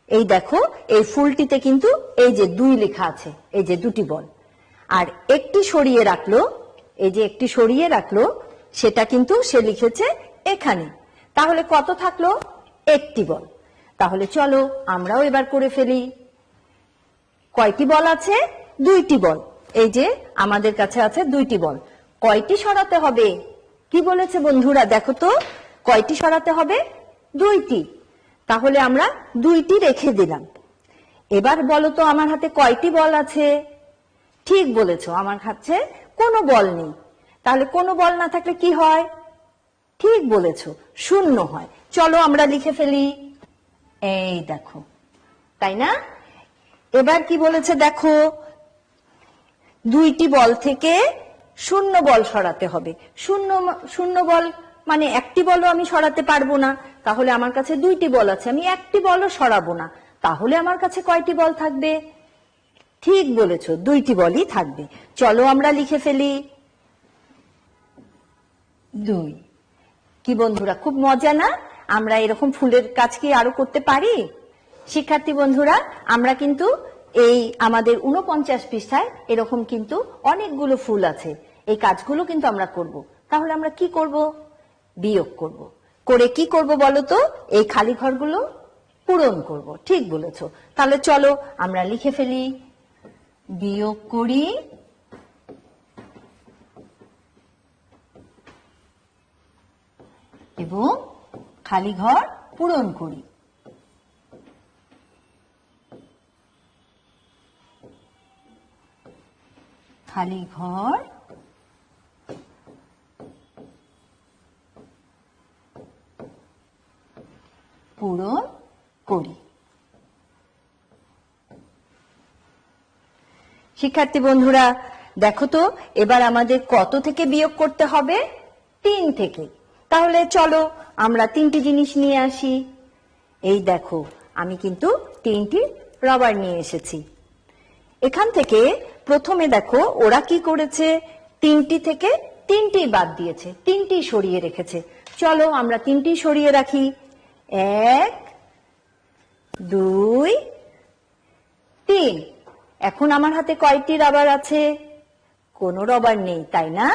এই দেখো এই ফুলটিতে কিন্তু এই যে 2 লেখা আছে, এই যে 2টি বল। আর একটি সরিয়ে রাখলো, এই যে একটি সরিয়ে রাখলো, সেটা কিন্তু সে লিখেছে এখানে। তাহলে কত থাকলো? 1টি বল। তাহলে চলো আমরাও এবার করে ফেলি। কয়টি বল আছে? 2টি বল। এই যে আমাদের কাছে আছে 2টি বল। কয়টি সরাতে হবে? কি বলেছে বন্ধুরা, দেখো তো, কয়টি সরাতে হবে? 2টি। তাহলে আমরা 2টি রেখে দিলাম। এবার বলো তো আমার হাতে কয়টি বল আছে? ঠিক বলেছো, আমার কাছে কোনো বল নেই। তাহলে কোনো বল না থাকলে কি হয়? ঠিক বলেছো, 0 হয়। চলো আমরা লিখে ফেলি। এই দেখো, তাই না? এবার কি বলেছে দেখো, 2টি বল থেকে 0 বল সরাতে হবে। শূন্য বল মানে একটি বলও আমি সরাতে পারবো না। তাহলে আমার কাছে দুইটি বল আছে, আমি একটি বলও সরাবো না। তাহলে আমার কাছে কয়টি বল থাকবে? ঠিক বলেছো, দুইটি বলই থাকবে। চলো আমরা লিখে ফেলি 2। কি বন্ধুরা, খুব মজা না? আমরা এরকম ফুলের কাজ কি আরো করতে পারি? শিক্ষার্থী বন্ধুরা, আমরা কিন্তু এই আমাদের 49 পৃষ্ঠায় এরকম কিন্তু অনেকগুলো ফুল আছে। এই কাজগুলো কিন্তু আমরা করব। তাহলে আমরা কি করব? বিয়োগ করব। করে কি করব বলো তো? এই খালি ঘরগুলো পূরণ করব। ঠিক বলেছো। তাহলে চলো আমরা লিখে ফেলি, বিয়োগ করি এবং খালি ঘর পূরণ করি। খালি ঘর পূরণ করি। শিক্ষার্থী বন্ধুরা, দেখো তো এবার আমাদের কত থেকে বিয়োগ করতে হবে? 3 থেকে। তাহলে চলো আমরা 3টি জিনিস নিয়ে আসি। এই দেখো, আমি কিন্তু 3টি রবার নিয়ে এসেছি। এখান থেকে প্রথমে দেখো ওরা কি করেছে, 3টি থেকে 3টি বাদ দিয়েছে, 3টি সরিয়ে রেখেছে। চলো আমরা 3টি সরিয়ে রাখি। 1 2 3। এখন আমার হাতে কয়টি রাবার আছে? কোনো রবার নেই, তাই না?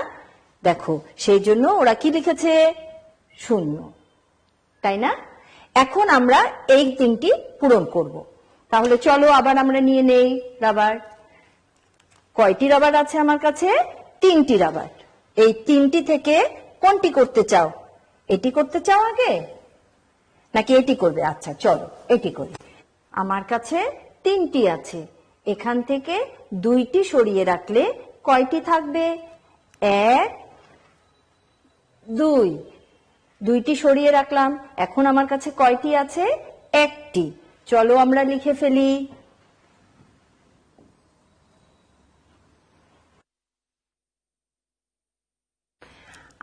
দেখো, সেই জন্য ওরা কি লিখেছে? 0, তাই না? এখন আমরা এই 3টি পূরণ করব। তাহলে চলো আবার আমরা নিয়ে নেই রাবার। কয়টি রাবার আছে আমার কাছে? 3টি রাবার। এই 3টি থেকে কোনটি করতে চাও? এটি করতে চাও আগে নাকি এটি করবে? আচ্ছা চলো এটি করি। আমার কাছে 3টি আছে, এখান থেকে 2টি সরিয়ে রাখলে কয়টি থাকবে? 1 2। 2টি সরিয়ে রাখলাম, এখন আমার কাছে কয়টি আছে? 1টি। চলো আমরা লিখে ফেলি,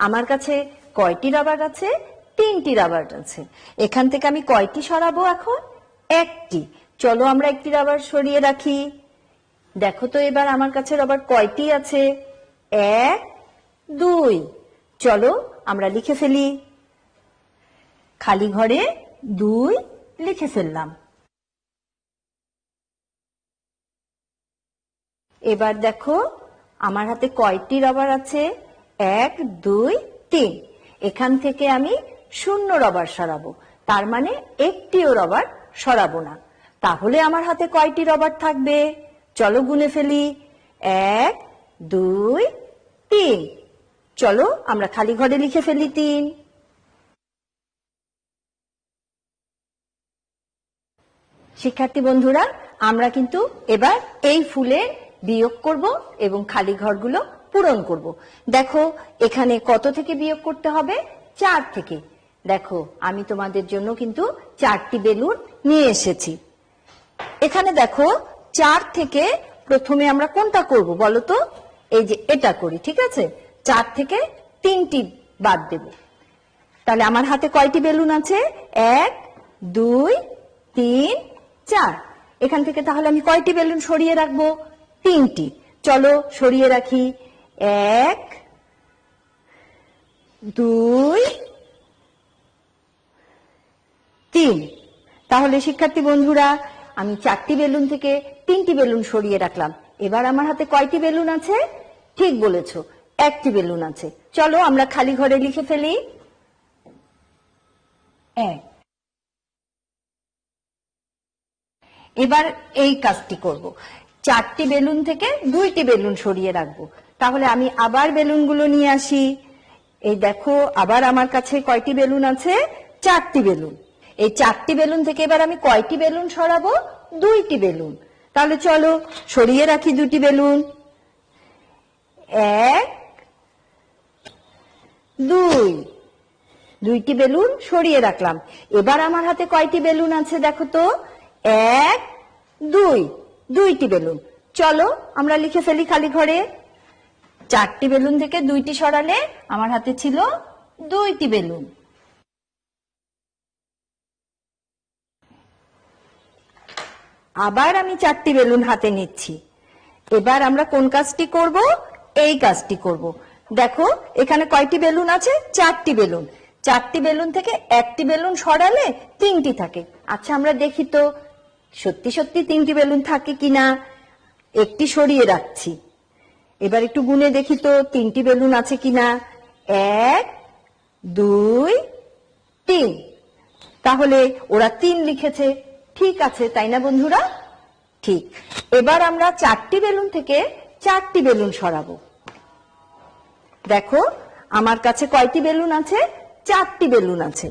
আমার কাছে কয়টি রাবার আছে? 3টি রাবার আছে। এখান থেকে আমি কয়টি সরাবো এখন? 1টি। চলো আমরা একটি রাবার সরিয়ে রাখি। দেখো তো এবার আমার কাছে রাবার কয়টি আছে? 1 2। চলো আমরা লিখে ফেলি, খালি ঘরে 2 লিখে ফেললাম। এবার দেখো আমার হাতে কয়টি রাবার আছে? 1 2 3। এখান থেকে আমি 0 রাবার সরাবো, তার মানে একটিও রাবার সরাবো না। তাহলে আমার হাতে কয়টি রাবার থাকবে? চলো গুনে ফেলি, 1 2 3। চলো আমরা খালি ঘরে লিখে ফেলি 3। শিক্ষার্থী বন্ধুরা, আমরা কিন্তু এবার এই ফুলের বিয়োগ করব এবং খালি ঘরগুলো পূরণ করব। দেখো এখানে কত থেকে বিয়োগ করতে হবে? 4 থেকে। দেখো আমি তোমাদের জন্য কিন্তু 4টি বেলুন নিয়ে এসেছি। এখানে দেখো 4 থেকে প্রথমে আমরা কোনটা করব বলো তো? এই যে এটা করি, ঠিক আছে? 4 থেকে 3টি বাদ দেব। তাহলে আমার হাতে কয়টি বেলুন আছে? 1 2 3 4। এখান থেকে তাহলে আমি কয়টি বেলুন সরিয়ে রাখবো? 3টি। চলো সরিয়ে রাখি, 1 2 3। তাহলে শিক্ষার্থী বন্ধুরা, আমি 4টি বেলুন থেকে 3টি বেলুন সরিয়ে রাখলাম। এবার আমার হাতে কয়টি বেলুন আছে? ঠিক বলেছো, 1টি বেলুন আছে। চলো আমরা খালি ঘরে লিখে ফেলি, 1। এবার এই কাজটি করব, 4টি বেলুন থেকে 2টি বেলুন সরিয়ে রাখবো। তাহলে আমি আবার বেলুনগুলো নিয়ে আসি। এই দেখো আবার আমার কাছে কয়টি বেলুন আছে? 4টি বেলুন। এই 4টি বেলুন থেকে এবার আমি কয়টি বেলুন সরাবো? 2টি বেলুন। তাহলে চলো সরিয়ে রাখি 2টি বেলুন, 1 2। 2টি বেলুন সরিয়ে রাখলাম। এবার আমার হাতে কয়টি বেলুন আছে দেখো তো? 1 2। 2টি বেলুন। চলো আমরা লিখে ফেলি খালি ঘরে, 4টি বেলুন থেকে 2টি সরালে আমার হাতে ছিল 2টি বেলুন। আবার আমি 4টি বেলুন হাতে নিচ্ছি। এবার আমরা কোন কাজটি করব? এই কাজটি করব। দেখো এখানে কয়টি বেলুন আছে? 4টি বেলুন। 4টি বেলুন থেকে একটি বেলুন সরালে 3টি থাকে। আচ্ছা আমরা দেখি তো সত্যি সত্যি 3টি বেলুন থাকে কিনা। একটি সরিয়ে রাখছি। এবার একটু গুনে দেখি তো 3টি বেলুন আছে কিনা। 1 2 3। তাহলে ওরা 3 লিখেছে। ঠিক আছে তাই না বন্ধুরা? ঠিক। এবার আমরা 4টি বেলুন থেকে 4টি বেলুন সরাবো। দেখো আমার কাছে কয়টি বেলুন আছে? 4টি বেলুন আছে।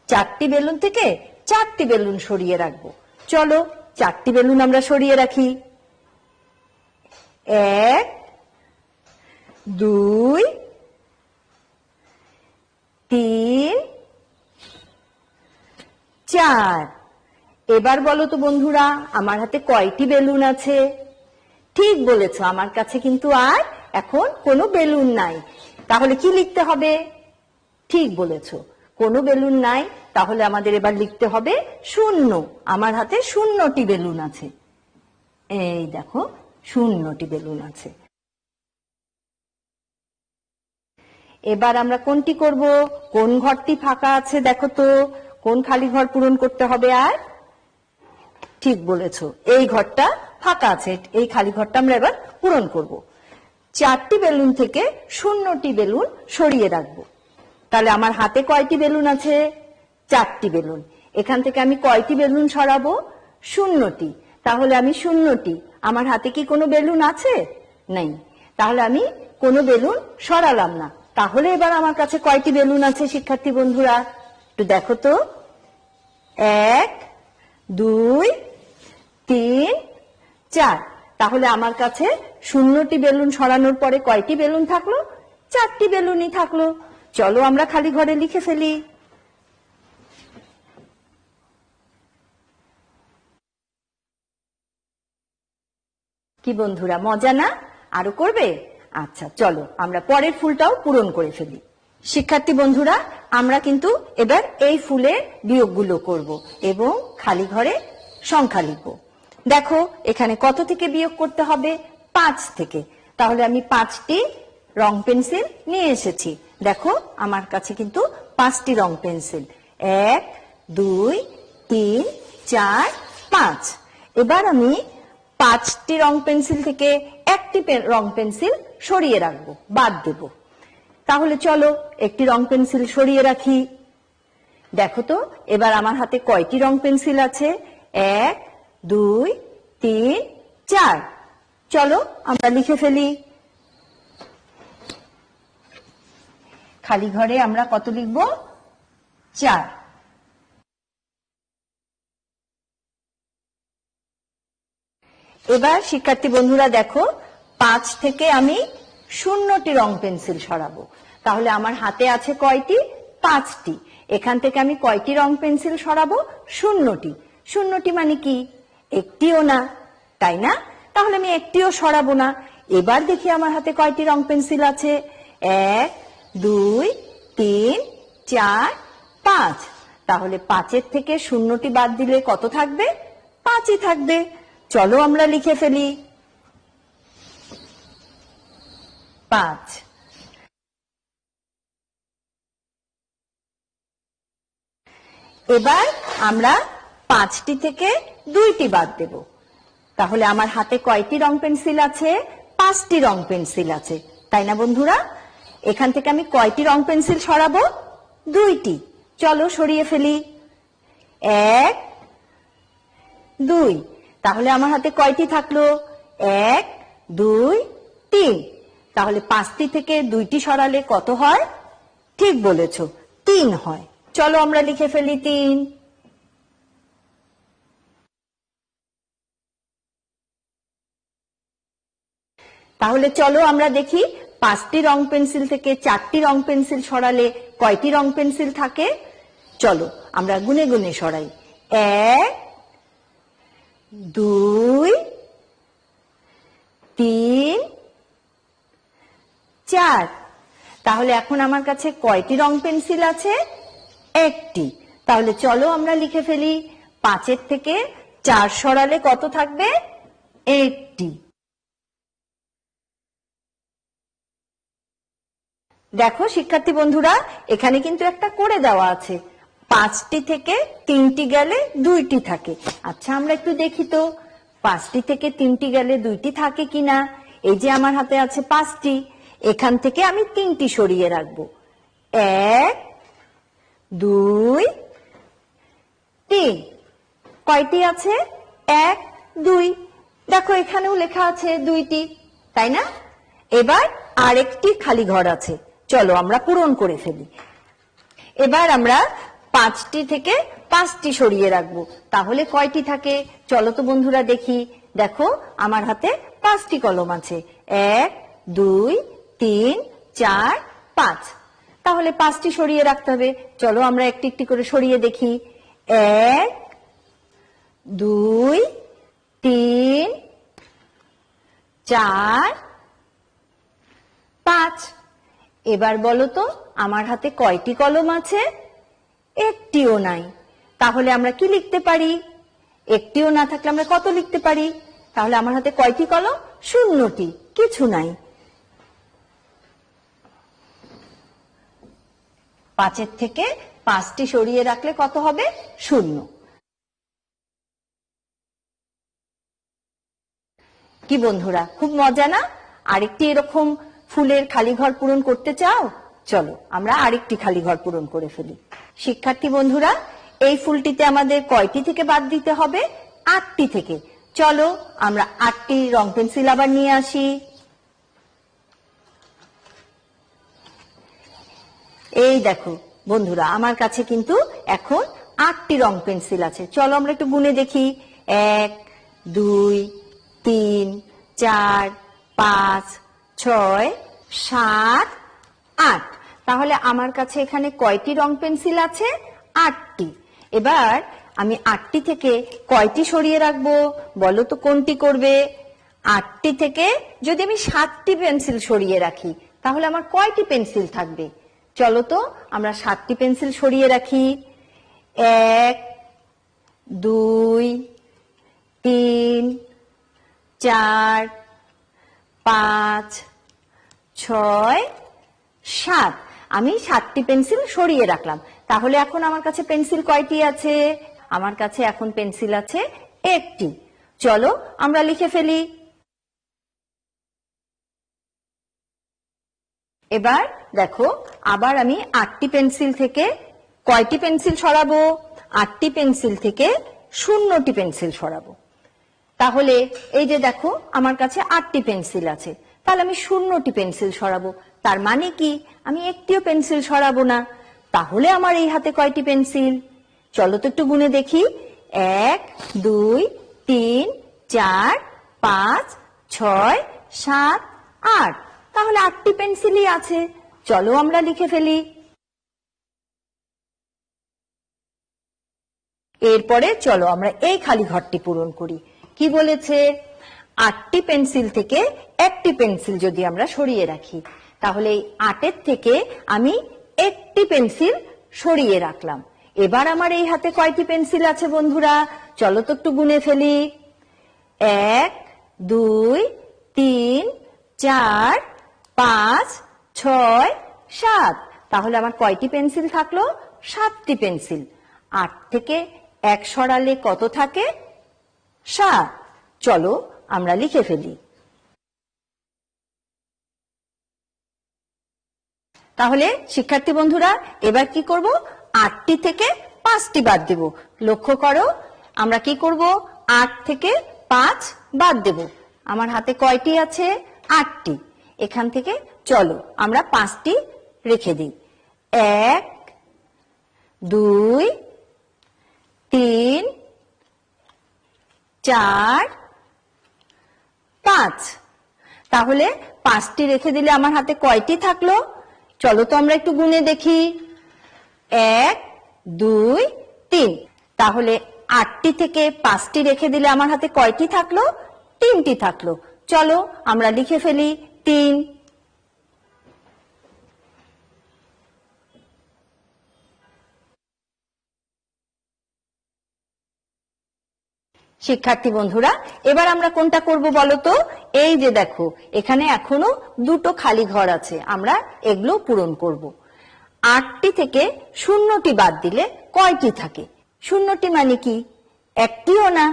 4টি বেলুন থেকে 4টি বেলুন সরিয়ে রাখবো। চলো 4টি বেলুন আমরা সরিয়ে রাখি। 1 2 3 4। এবার বলো তো বন্ধুরা আমার হাতে কয়টি বেলুন আছে? ঠিক বলেছো, আমার কাছে কিন্তু আর এখন কোনো বেলুন নাই। তাহলে কি লিখতে হবে? ঠিক বলেছো, কোনো বেলুন নাই। তাহলে আমাদের এবার লিখতে হবে 0। আমার হাতে 0টি বেলুন আছে। এই দেখো 0টি বেলুন আছে। এবার আমরা কোনটি করব? কোন ঘরটি ফাঁকা আছে দেখো তো, কোন খালি ঘর পূরণ করতে হবে? আর ঠিক বলেছো, এই ঘরটা ফাঁকা আছে, এই খালি ঘরটা আমরা এবার পূরণ করব। 4টি বেলুন থেকে 0টি বেলুন সরিয়ে রাখবো। তাহলে আমার হাতে কয়টি বেলুন আছে? 4টি বেলুন। এখান থেকে আমি কয়টি বেলুন সরাবো? 0টি। তাহলে আমি 0টি। আমার হাতে কি কোনো বেলুন আছে? নেই। তাহলে আমি কোনো বেলুন সরালাম না। তাহলে এবার আমার কাছে কয়টি বেলুন আছে শিক্ষার্থী বন্ধুরা? একটু দেখো তো। 1 2 3 4। তাহলে আমার কাছে 0টি বেলুন সরানোর পরে কয়টি বেলুন থাকলো? 4টি বেলুনই থাকলো। চলো আমরা খালি ঘরে লিখে ফেলি। কি বন্ধুরা মজা না? আরো করবে? আচ্ছা চলো আমরা পরের ফুলটাও পূরণ করে ফেলি। শিক্ষার্থী বন্ধুরা আমরা কিন্তু এবার এই ফুলের বিয়োগগুলো করব এবং খালি ঘরে সংখ্যা লিখব। দেখো এখানে কত থেকে বিয়োগ করতে হবে? 5 থেকে। তাহলে আমি 5টি রং পেন্সিল নিয়ে এসেছি। দেখো আমার কাছে কিন্তু 5টি রং পেন্সিল। 1 2 3 4 5। এবার আমি 5টি রং পেন্সিল থেকে একটি রং পেন্সিল সরিয়ে রাখবো, বাদ দেব। তাহলে চলো একটি রং পেন্সিল সরিয়ে রাখি। দেখো তো এবার আমার হাতে কয়টি রং পেন্সিল আছে? 1 2 3 4। চলো আমরা লিখে ফেলি। খালি ঘরে আমরা কত লিখব? 4। এবার শিক্ষার্থী বন্ধুরা দেখো 5 থেকে আমি 0টি রং পেন্সিল সরাবো। তাহলে আমার হাতে আছে কয়টি? 5টি। এখান থেকে আমি কয়টি রং পেন্সিল সরাবো? 0টি। 0টি মানে কি? একটিও না, তাই না? তাহলে আমি একটিও সরাবো না। এবার দেখি আমার হাতে কয়টি রং পেন্সিল আছে? 1 2 3 4 5। তাহলে 5-এর থেকে 0টি বাদ দিলে কত থাকবে? 5ই থাকবে। চলো আমরা লিখে ফেলি। 5। এবার আমরা 5টি থেকে 2টি বাদ দেব। তাহলে আমার হাতে কয়টি রং পেন্সিল আছে? 5টি রং পেন্সিল আছে, তাই না বন্ধুরা? এখান থেকে আমি কয়টি রং পেন্সিল সরাবো? 2টি। চলো সরিয়ে ফেলি। 1 2। তাহলে আমার হাতে কয়টি থাকলো? 1 2 3। তাহলে 5টি থেকে 2টি সরালে কত হয়? ঠিক বলেছো, 3 হয়। চলো আমরা লিখে ফেলি 3। তাহলে চলো আমরা দেখি 5টি রং পেন্সিল থেকে 4টি রং পেন্সিল সরালে কয়টি রং পেন্সিল থাকে। চলো আমরা গুনে গুনে সরাই। 1 2 3 4। তাহলে এখন আমার কাছে কয়টি রং পেন্সিল আছে? একটি। তাহলে চলো আমরা লিখে ফেলি, 5 থেকে 4 সরালে কত থাকবে? 80। দেখো শিক্ষার্থী বন্ধুরা, এখানে কিন্তু একটা করে দেওয়া আছে, 5টি থেকে 3টি গেলে 2টি থাকে। আচ্ছা আমরা একটু দেখি তো 5টি থেকে 3টি গেলে 2টি থাকে কিনা। এই যে আমার হাতে আছে 5টি, এখান থেকে আমি 3টি সরিয়ে রাখবো। 1 2 3। কয়টি আছে? 1 2। দেখো এখানেও লেখা আছে 2টি, তাই না? এবার আরেকটি খালি ঘর আছে, চলো আমরা পূরণ করে ফেলি। এবার আমরা 5টি থেকে 5টি সরিয়ে রাখবো, তাহলে কয়টি থাকে? চলো তো বন্ধুরা দেখি। দেখো আমার হাতে 5টি কলম আছে, 1 2 3 4 5। তাহলে 5টি সরিয়ে রাখতে হবে, চলো আমরা একটি একটি করে সরিয়ে দেখি। 1 2 3 4 5। এবার বলো তো আমার হাতে কয়টি কলম আছে? একটিও নাই। তাহলে আমরা কি লিখতে পারি? একটিও না থাকলে আমরা কত লিখতে পারি? তাহলে আমার হাতে কয়টি কলম? 0টি, কিছু নাই। 5 থেকে 5টি সরিয়ে রাখলে কত হবে? 0। কি বন্ধুরা, খুব মজা না? আরেকটি এরকম ফুলের খালি ঘর পূরণ করতে চাও? চলো আমরা আরেকটি খালি ঘর পূরণ করে ফেলি। শিক্ষার্থী বন্ধুরা, এই ফুলটিতে আমাদের কয়টি থেকে বাদ দিতে হবে? 8টি থেকে। চলো আমরা 8টি রং পেন্সিল আবার নিয়ে আসি। এই দেখো বন্ধুরা, আমার কাছে কিন্তু এখন 8টি রং পেন্সিল আছে। চলো আমরা একটু গুনে দেখি। 1 2 3 4 5 6 7 8। তাহলে আমার কাছে এখানে কয়টি রং পেন্সিল আছে? 8টি। এবার আমি 8টি থেকে কয়টি সরিয়ে রাখবো বলো তো, কোনটি করবে? 8টি থেকে যদি আমি 7টি পেন্সিল সরিয়ে রাখি তাহলে আমার কয়টি পেন্সিল থাকবে? চলো তো আমরা 7টি পেন্সিল সরিয়ে রাখি। 1 2 3 4 5 6 7। আমি 7টি পেন্সিল সরিয়ে রাখলাম। তাহলে এখন আমার কাছে পেন্সিল কয়টি আছে? আমার কাছে এখন পেন্সিল আছে একটি। চলো আমরা লিখে ফেলি। এবার দেখো আবার আমি 8টি পেন্সিল থেকে কয়টি পেন্সিল সরাবো? 8টি পেন্সিল থেকে 0টি পেন্সিল সরাবো। তাহলে এই যে দেখো আমার কাছে 8টি পেন্সিল আছে, তাহলে আমি 0টি পেন্সিল সরাবো। তার মানে কি আমি একটিও পেন্সিল সরাবো না। তাহলে আমার এই হাতে কয়টি পেন্সিল? চলো তো একটু গুনে দেখি। 1 2 3 4 5 6 7 8। তাহলে 8টি পেন্সিলই আছে। চলো আমরা লিখে ফেলি। এরপরে চলো আমরা এই খালি ঘরটি পূরণ করি। কি বলেছে? 8টি পেন্সিল থেকে একটি পেন্সিল যদি আমরা সরিয়ে রাখি তাহলে এই 8-এর থেকে আমি একটি পেন্সিল সরিয়ে রাখলাম। এবার আমার এই হাতে কয়টি পেন্সিল আছে বন্ধুরা? চলো তো একটু গুনে ফেলি। 1 2 3 4 5 6 7। তাহলে আমার কয়টি পেন্সিল থাকলো? 7টি পেন্সিল। 8 থেকে 1 সরালে কত থাকে? 7। চলো আমরা লিখে ফেলি। তাহলে শিক্ষার্থী বন্ধুরা এবার কি করব? 8টি থেকে 5টি বাদ দেব। লক্ষ্য করো আমরা কি করব? 8 থেকে 5 বাদ দেব। আমার হাতে কয়টি আছে? 8টি। এখান থেকে চলো আমরা 5টি রেখে দিই। 1 2 3 4 5। তাহলে 5টি রেখে দিলে আমার হাতে কয়টি থাকলো? চলো তো আমরা একটু গুনে দেখি। 1 2 3। তাহলে 8টি থেকে 5টি রেখে দিলে আমার হাতে কয়টি থাকলো? 3টি থাকলো। চলো আমরা লিখে ফেলি 3। শিক্ষার্থী বন্ধুরা, এবার আমরা কোনটা করব বলো তো? এই যে দেখো, এখানে এখনো দুটো খালি ঘর আছে, আমরা এগুলো পূরণ করব। 8টি থেকে 0টি বাদ দিলে কয়টি থাকে? 0টি মানে কি? একটিও না।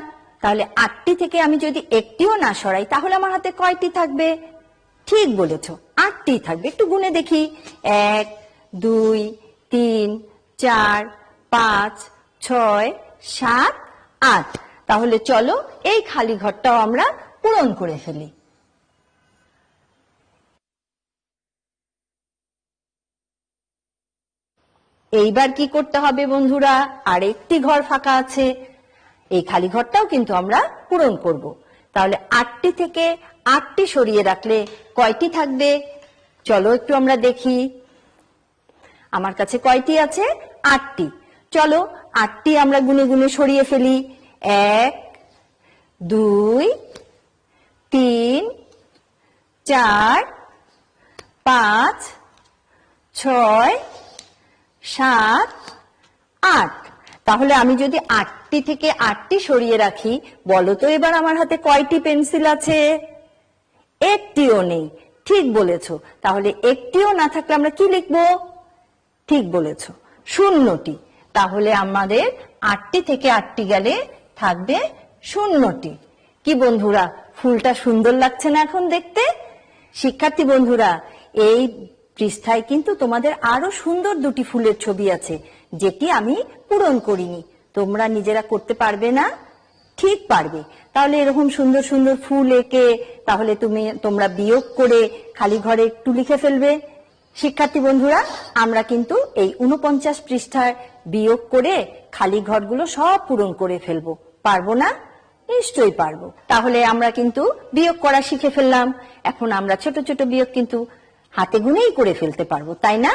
তাহলে 8টি থেকে আমি যদি একটিও না সরাই তাহলে আমার হাতে কয়টি থাকবে? ঠিক বলেছো, 8টি থাকবে। একটু গুনে দেখি, 1 2 3 4 5 6 7 8। তাহলে চলো এই খালি ঘরটাও আমরা পূরণ করে ফেলি। এইবার কি করতে হবে বন্ধুরা? আরেকটি ঘর ফাঁকা আছে, এই খালি ঘরটাও কিন্তু আমরা পূরণ করব। তাহলে 8টি থেকে 8টি সরিয়ে রাখলে কয়টি থাকবে? চলো একটু আমরা দেখি, আমার কাছে কয়টি আছে? 8টি। চলো 8টি আমরা গুনে গুনে সরিয়ে ফেলি। 1 2 3 4 5 6 7 8। তাহলে আমি যদি 8টি থেকে 8টি সরিয়ে রাখি, বলো তো এবার আমার হাতে কয়টি পেন্সিল আছে? একটিও নেই। ঠিক বলেছো। তাহলে একটিও না থাকলে আমরা কি লিখবো? ঠিক বলেছো, 0টি। তাহলে আমাদের 8টি থেকে 8টি গেলে থাকবে 0টি। কি বন্ধুরা, ফুলটা সুন্দর লাগছে না এখন দেখতে? শিক্ষার্থী বন্ধুরা, এই পৃষ্ঠায় কিন্তু তোমাদের আরো সুন্দর দুটি ফুলের ছবি আছে, যেটি আমি পূরণ করিনি। তোমরা নিজেরা করতে পারবে না? ঠিক পারবে। তাহলে এরকম সুন্দর সুন্দর ফুল এঁকে তাহলে তোমরা বিয়োগ করে খালি ঘরে একটু লিখে ফেলবে। শিক্ষার্থী বন্ধুরা, আমরা কিন্তু এই 49 পৃষ্ঠার বিয়োগ করে খালি ঘরগুলো সব পূরণ করে ফেলবো। পারবো না? নিশ্চয়ই পারবো। তাহলে আমরা কিন্তু বিয়োগ করা শিখে ফেললাম। এখন আমরা ছোট ছোট বিয়োগ কিন্তু হাতে গুনেই করে ফেলতে পারবো, তাই না?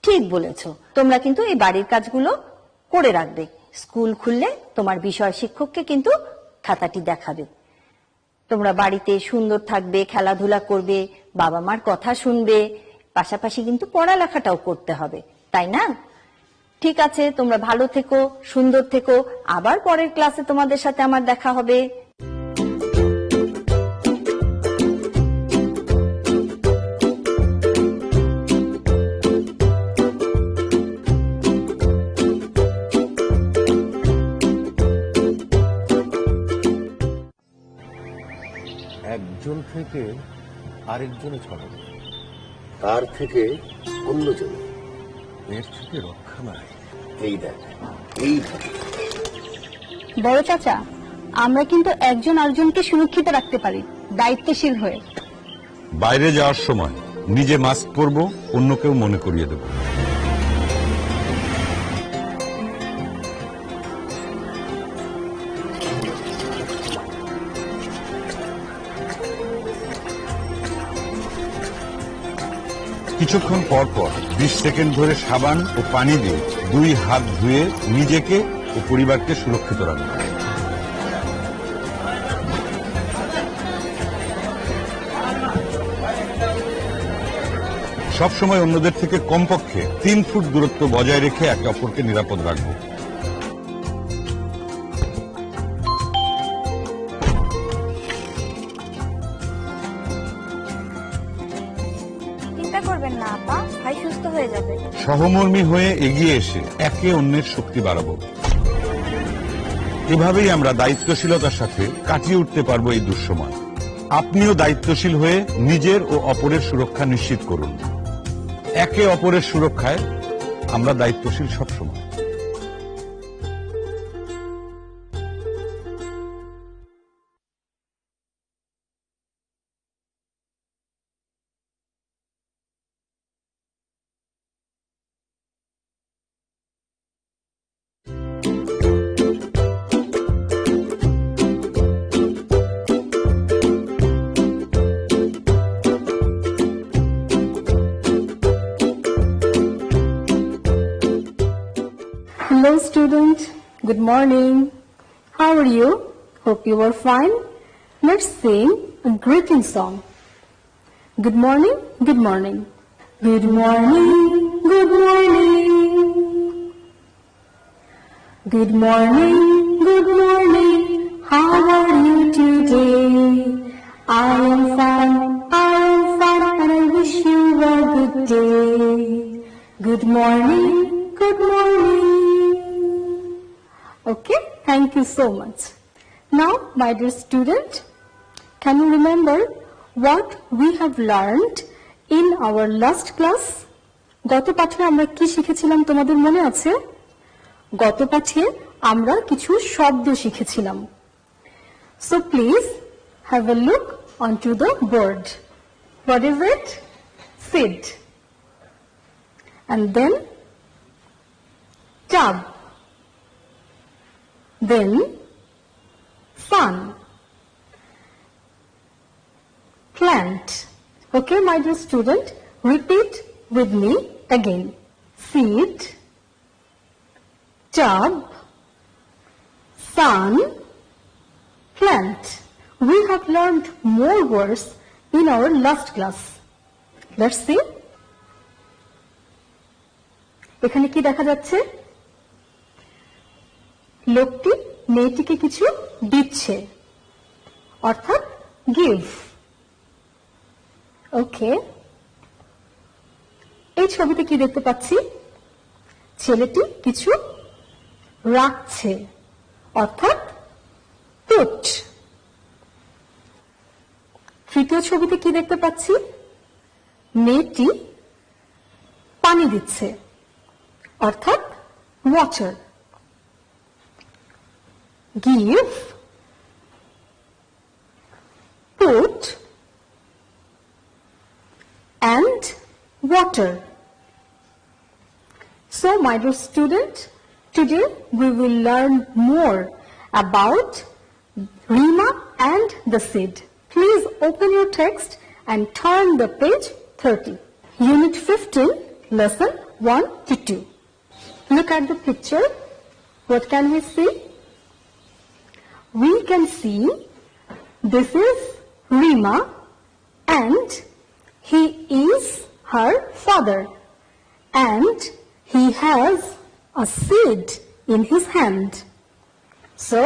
ঠিক বলেছো। তোমরা কিন্তু এই বাড়ির কাজগুলো করে রাখবে। স্কুল খুললে তোমার বিষয় শিক্ষককে কিন্তু খাতাটি দেখাবে। তোমরা বাড়িতে সুন্দর থাকবে, খেলাধুলা করবে, বাবা মার কথা শুনবে, পাশাপাশি কিন্তু পড়ালেখাটাও করতে হবে, তাই না? ঠিক আছে, তোমরা ভালো থেকো, সুন্দর থেকো। আবার পরের ক্লাসে তোমাদের সাথে আমার দেখা হবে। একজন থেকে আরেকজনে ছড়ানো, তার থেকে অন্যজনে, এর থেকে রক্ষা নাই। এই দেখ, এইভাবে। বড় চাচা, আমরা কিন্তু একজন আরেকজনকে সুরক্ষিত রাখতে পারি দায়িত্বশীল হয়ে। বাইরে যাওয়ার সময় নিজে মাস্ক পরবো, অন্যকেও মনে করিয়ে দেব। কিছুক্ষণ পর পর 20 সেকেন্ড ধরে সাবান ও পানি দিয়ে 2 হাত ধুয়ে নিজেকে ও পরিবারকে সুরক্ষিত রাখুন। সবসময় অন্যদের থেকে কমপক্ষে 3 ফুট দূরত্ব বজায় রেখে একে অপরকে নিরাপদ রাখব। চিন্তা করবেন না আপা, ভাই সুস্থ হয়ে যাবে। সহমর্মী হয়ে এগিয়ে এসে একে অন্যের শক্তি বাড়াবো। এভাবেই আমরা দায়িত্বশীলতার সাথে কাটিয়ে উঠতে পারবো এই দুঃসময়। আপনিও দায়িত্বশীল হয়ে নিজের ও অপরের সুরক্ষা নিশ্চিত করুন। একে অপরের সুরক্ষায় আমরা দায়িত্বশীল সবসময়। Hello student, good morning. How are you? Hope you are fine. Let's sing a greeting song. Good morning, good morning. Good morning, good morning. Good morning, good morning. How so much. Now, my dear student, can you remember what we have learned in our last class? গত পাঠে আমরা কি শিখেছিলাম তোমাদের মনে আছে? গত পাঠে আমরা কিছু শব্দ শিখেছিলাম. So please have a look onto the board. What is it? Seed. And then tub. Then sun. Plant. Okay, my dear student, repeat with me again. Seed, tub, sun, plant. We have learned more words in our last class. Let's see. এখানে কি দেখা যাচ্ছে? লোকটি মেয়েটিকে কিছু দিচ্ছে, অর্থাৎ give. ওকে, এই ছবিতে কি দেখতে পাচ্ছি? ছেলেটি কিছু রাখছে, অর্থাৎ put. তৃতীয় ছবিতে কি দেখতে পাচ্ছি? মেয়েটি পানি দিচ্ছে, অর্থাৎ water. Give, put, and water. So, my dear student, today we will learn more about Rima and the seed. Please open your text and turn the page 30. Unit 15, lesson 1 to 2. Look at the picture. What can we see? We can see this is Rima and he is her father, and he has a seed in his hand. So,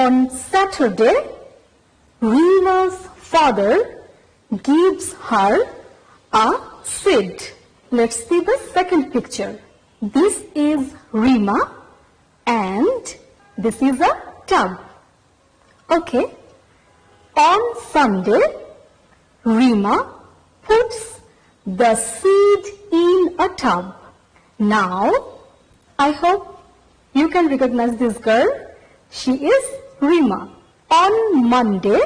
on Saturday, Rima's father gives her a seed. Let's see the second picture. This is Rima and this is a tub. Okay. On Sunday, Rima puts the seed in a tub. Now, I hope you can recognize this girl. She is Rima. On Monday,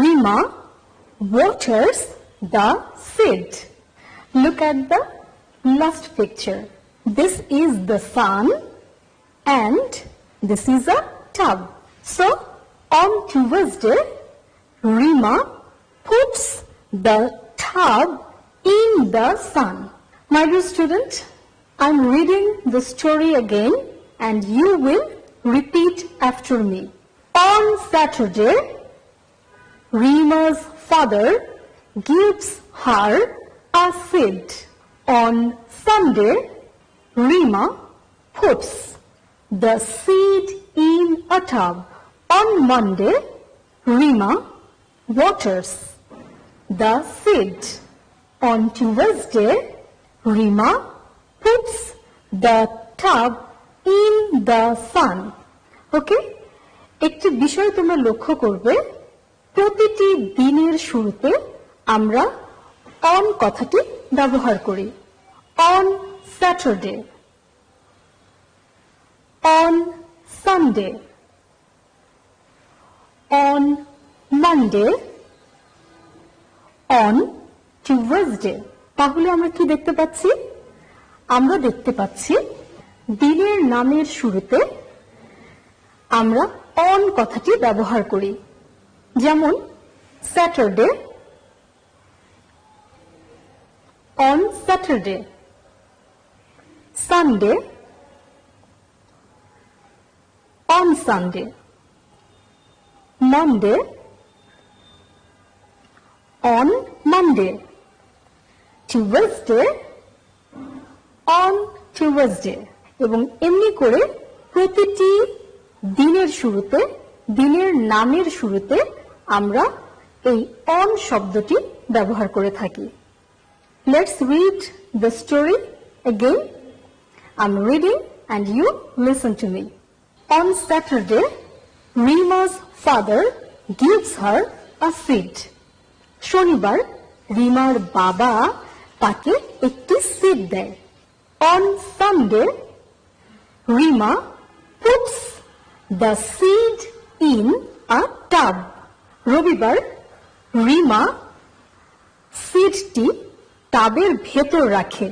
Rima waters the seed. Look at the last picture. This is the sun and this is a tub. So, on Tuesday, Rima puts the tub in the sun. My dear student, I'm reading the story again and you will repeat after me. On Saturday, Rima's father gives her a seed. On Sunday, Rima puts the seed in a tub. On Monday, Rima waters the seed. On Tuesday, Rima puts the tub in the sun. Okay? একটি বিষয় তোমরা লক্ষ্য করবে, প্রতিটি দিনের শুরুতে আমরা on কথাটি ব্যবহার করি. On Saturday, on Sunday, on Monday, on Tuesday. তাহলে আমরা কি দেখতে পাচ্ছি? আমরা দেখতে পাচ্ছি দিনের নামের শুরুতে আমরা on কথাটি ব্যবহার করি. যেমন Saturday, on Saturday, Sunday, on Sunday, Monday, on Monday, Tuesday, on Tuesday. এবং এমনি করে প্রতিটি দিনের শুরুতে, দিনের নামের শুরুতে আমরা এই on শব্দটি ব্যবহার করে থাকি. Let's read the story again. I'm reading and you listen to me. On Saturday, Rima's father gives her a seed. শনিবার রিমার বাবা তাকে একটি সিড দেয়। On Sunday, Rima puts the seed in a tub. রবিবার রিমা সিডটি টাবের ভেতর রাখে।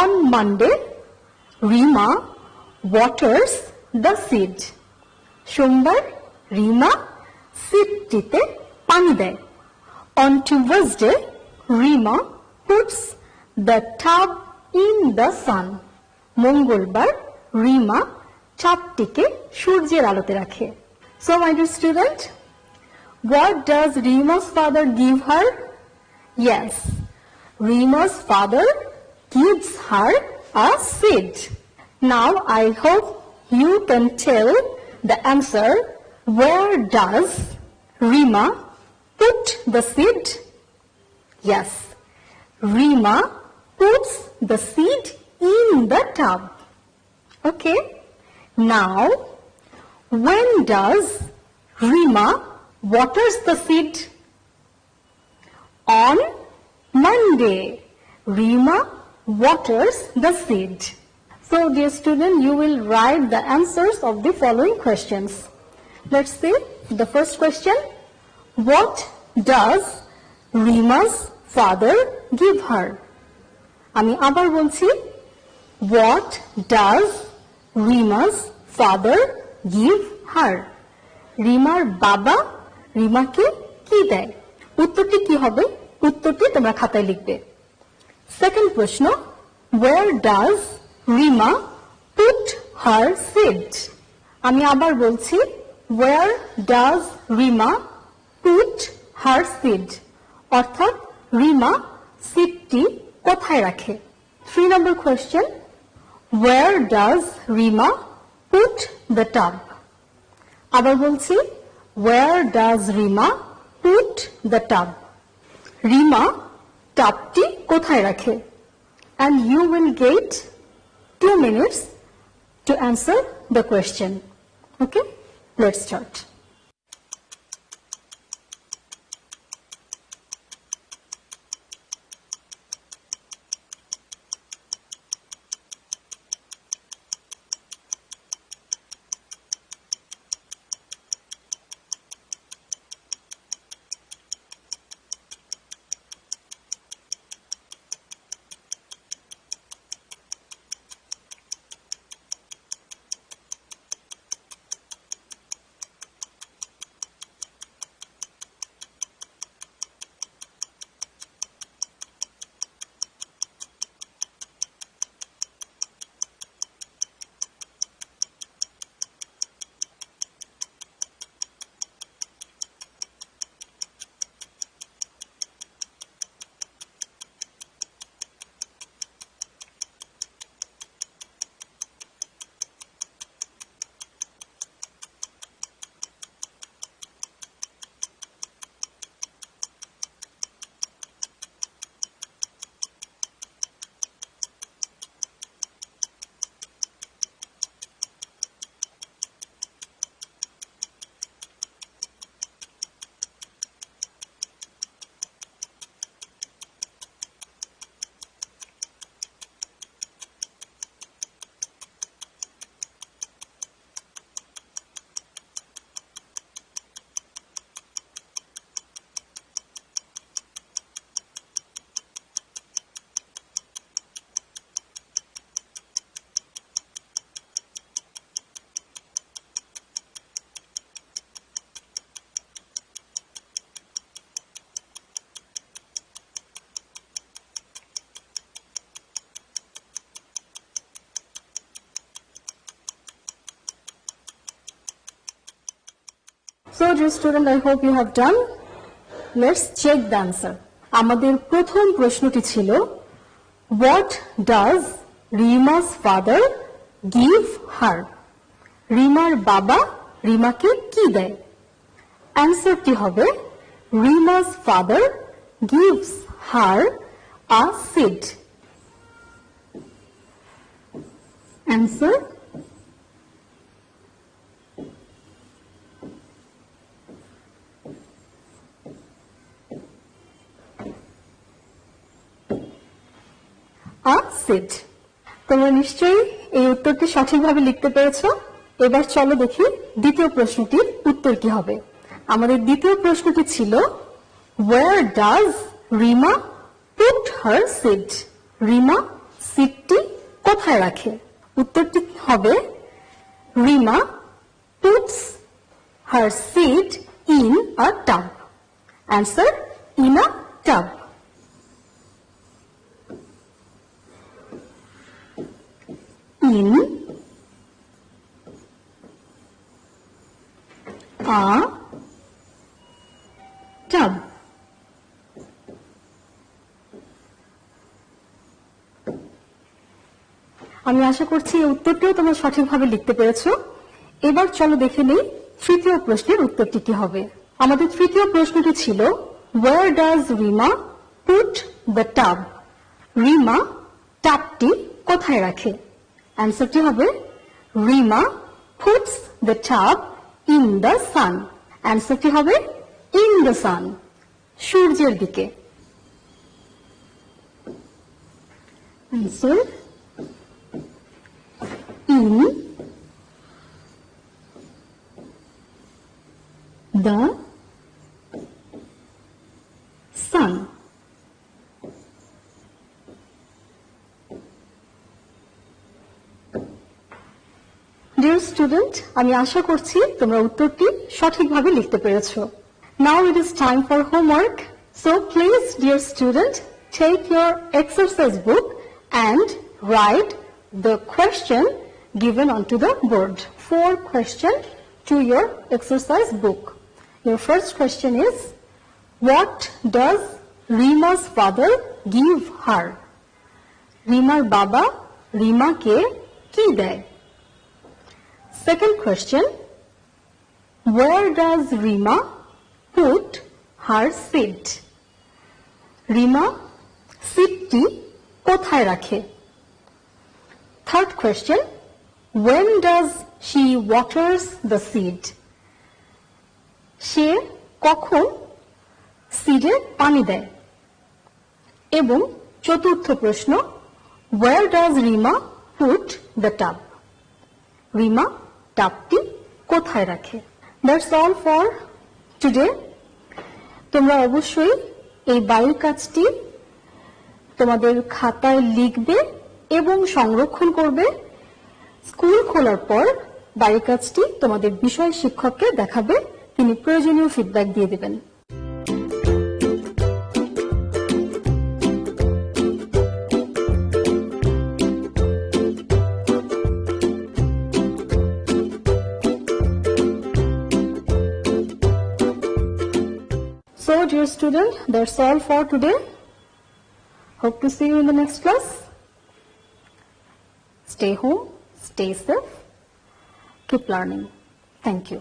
On Monday, Rima waters the seed. সোমবার রিমা সিডটিতে পানি দেয়। On Tuesday, Rima puts the tub in the sun. মঙ্গলবার রিমা চাপটিকে সূর্যের আলোতে রাখে। So my dear student, what does Rima's father give her? Yes, Rima's father gives her a seed. Now I hope you can tell the answer. Where does Rima put the seed? Yes, Rima puts the seed in the tub. Okay, now when does Rima waters the seed? On Monday, Rima waters the seed. So dear student, you will write the answers of the following questions. Let's see the first question. What does Rima's father give her? আমি আবার বলছি, what does Rima's father give her? রিমার বাবা রিমাকে কি দেয়? উত্তরটি কি হবে? উত্তরটি তোমরা খাতায় লিখবে। সেকেন্ড প্রশ্ন, where does Rima put her seed? আমি আবার বলছি, where does Rima put her seed? অর্থাৎ রিমা সিডটি কোথায় রাখে? 3 number question, where does Rima put the tub? আবার বলছি, where does Rima put the tub? Rima টাবটি কোথায় রাখে? And you will get 2 minutes to answer the question. Okay, let's start. So dear student, I hope you have done. Let's check the answer. আমাদের প্রথম প্রশ্নটি ছিল, what does Rima's father give her? রিমার বাবা রিমাকে কি দেয়? অ্যান্সারটি হবে, Rima's father gives her a seed. Answer, a seed. তোমরা নিশ্চয়ই এই উত্তরটি সঠিকভাবে লিখতে পেরেছো। এবার চলো দেখি দ্বিতীয় প্রশ্নটির উত্তর কি হবে। আমাদের দ্বিতীয় প্রশ্নটি ছিল where does Rima put her seed? Rima সিডটি কোথায় রাখে? উত্তরটি হবে Rima puts her seed in a tub. Answer, in a tub. In a tub. আমি আশা করছি এই উত্তরটিও তোমরা সঠিকভাবে লিখতে পেরেছো। এবার চলো দেখে নেই তৃতীয় প্রশ্নের উত্তরটি কি হবে। আমাদের তৃতীয় প্রশ্নটি ছিল where does Rima put the tub? Rima টাবটি কোথায় রাখে? অ্যান্সারটি হবে Rima puts the tub in the sun. অ্যান্সারটি হবে in the sun, সূর্যের দিকে। Answer in the sun. Dear student, আমি আশা করছি তোমরা উত্তরটি সঠিকভাবে লিখতে পেরেছো। Now it is time for homework. So please, dear student, take your exercise book and write the question given onto the board. 4 questions to your exercise book. Your first question is, what does Rima's father give her? রিমার বাবা রিমাকে কি দেয়? Second question, where does Rima put her seed? Rima সিডটি কোথায় রাখে? Third question, when does she waters the seed? সে কখন সিডে পানি দেয়? এবং চতুর্থ প্রশ্ন, where does Rima put the tub? Rima টাবটি কোথায় রাখে? That's all for today. তোমরা অবশ্যই এই বাড়ির কাজটি তোমাদের খাতায় লিখবে এবং সংরক্ষণ করবে। স্কুল খোলার পর বাড়ির কাজটি তোমাদের বিষয় শিক্ষককে দেখাবে, তিনি প্রয়োজনীয় ফিডব্যাক দিয়ে দেবেন। So, dear student, that's all for today. Hope to see you in the next class. Stay home, stay safe, keep learning. Thank you.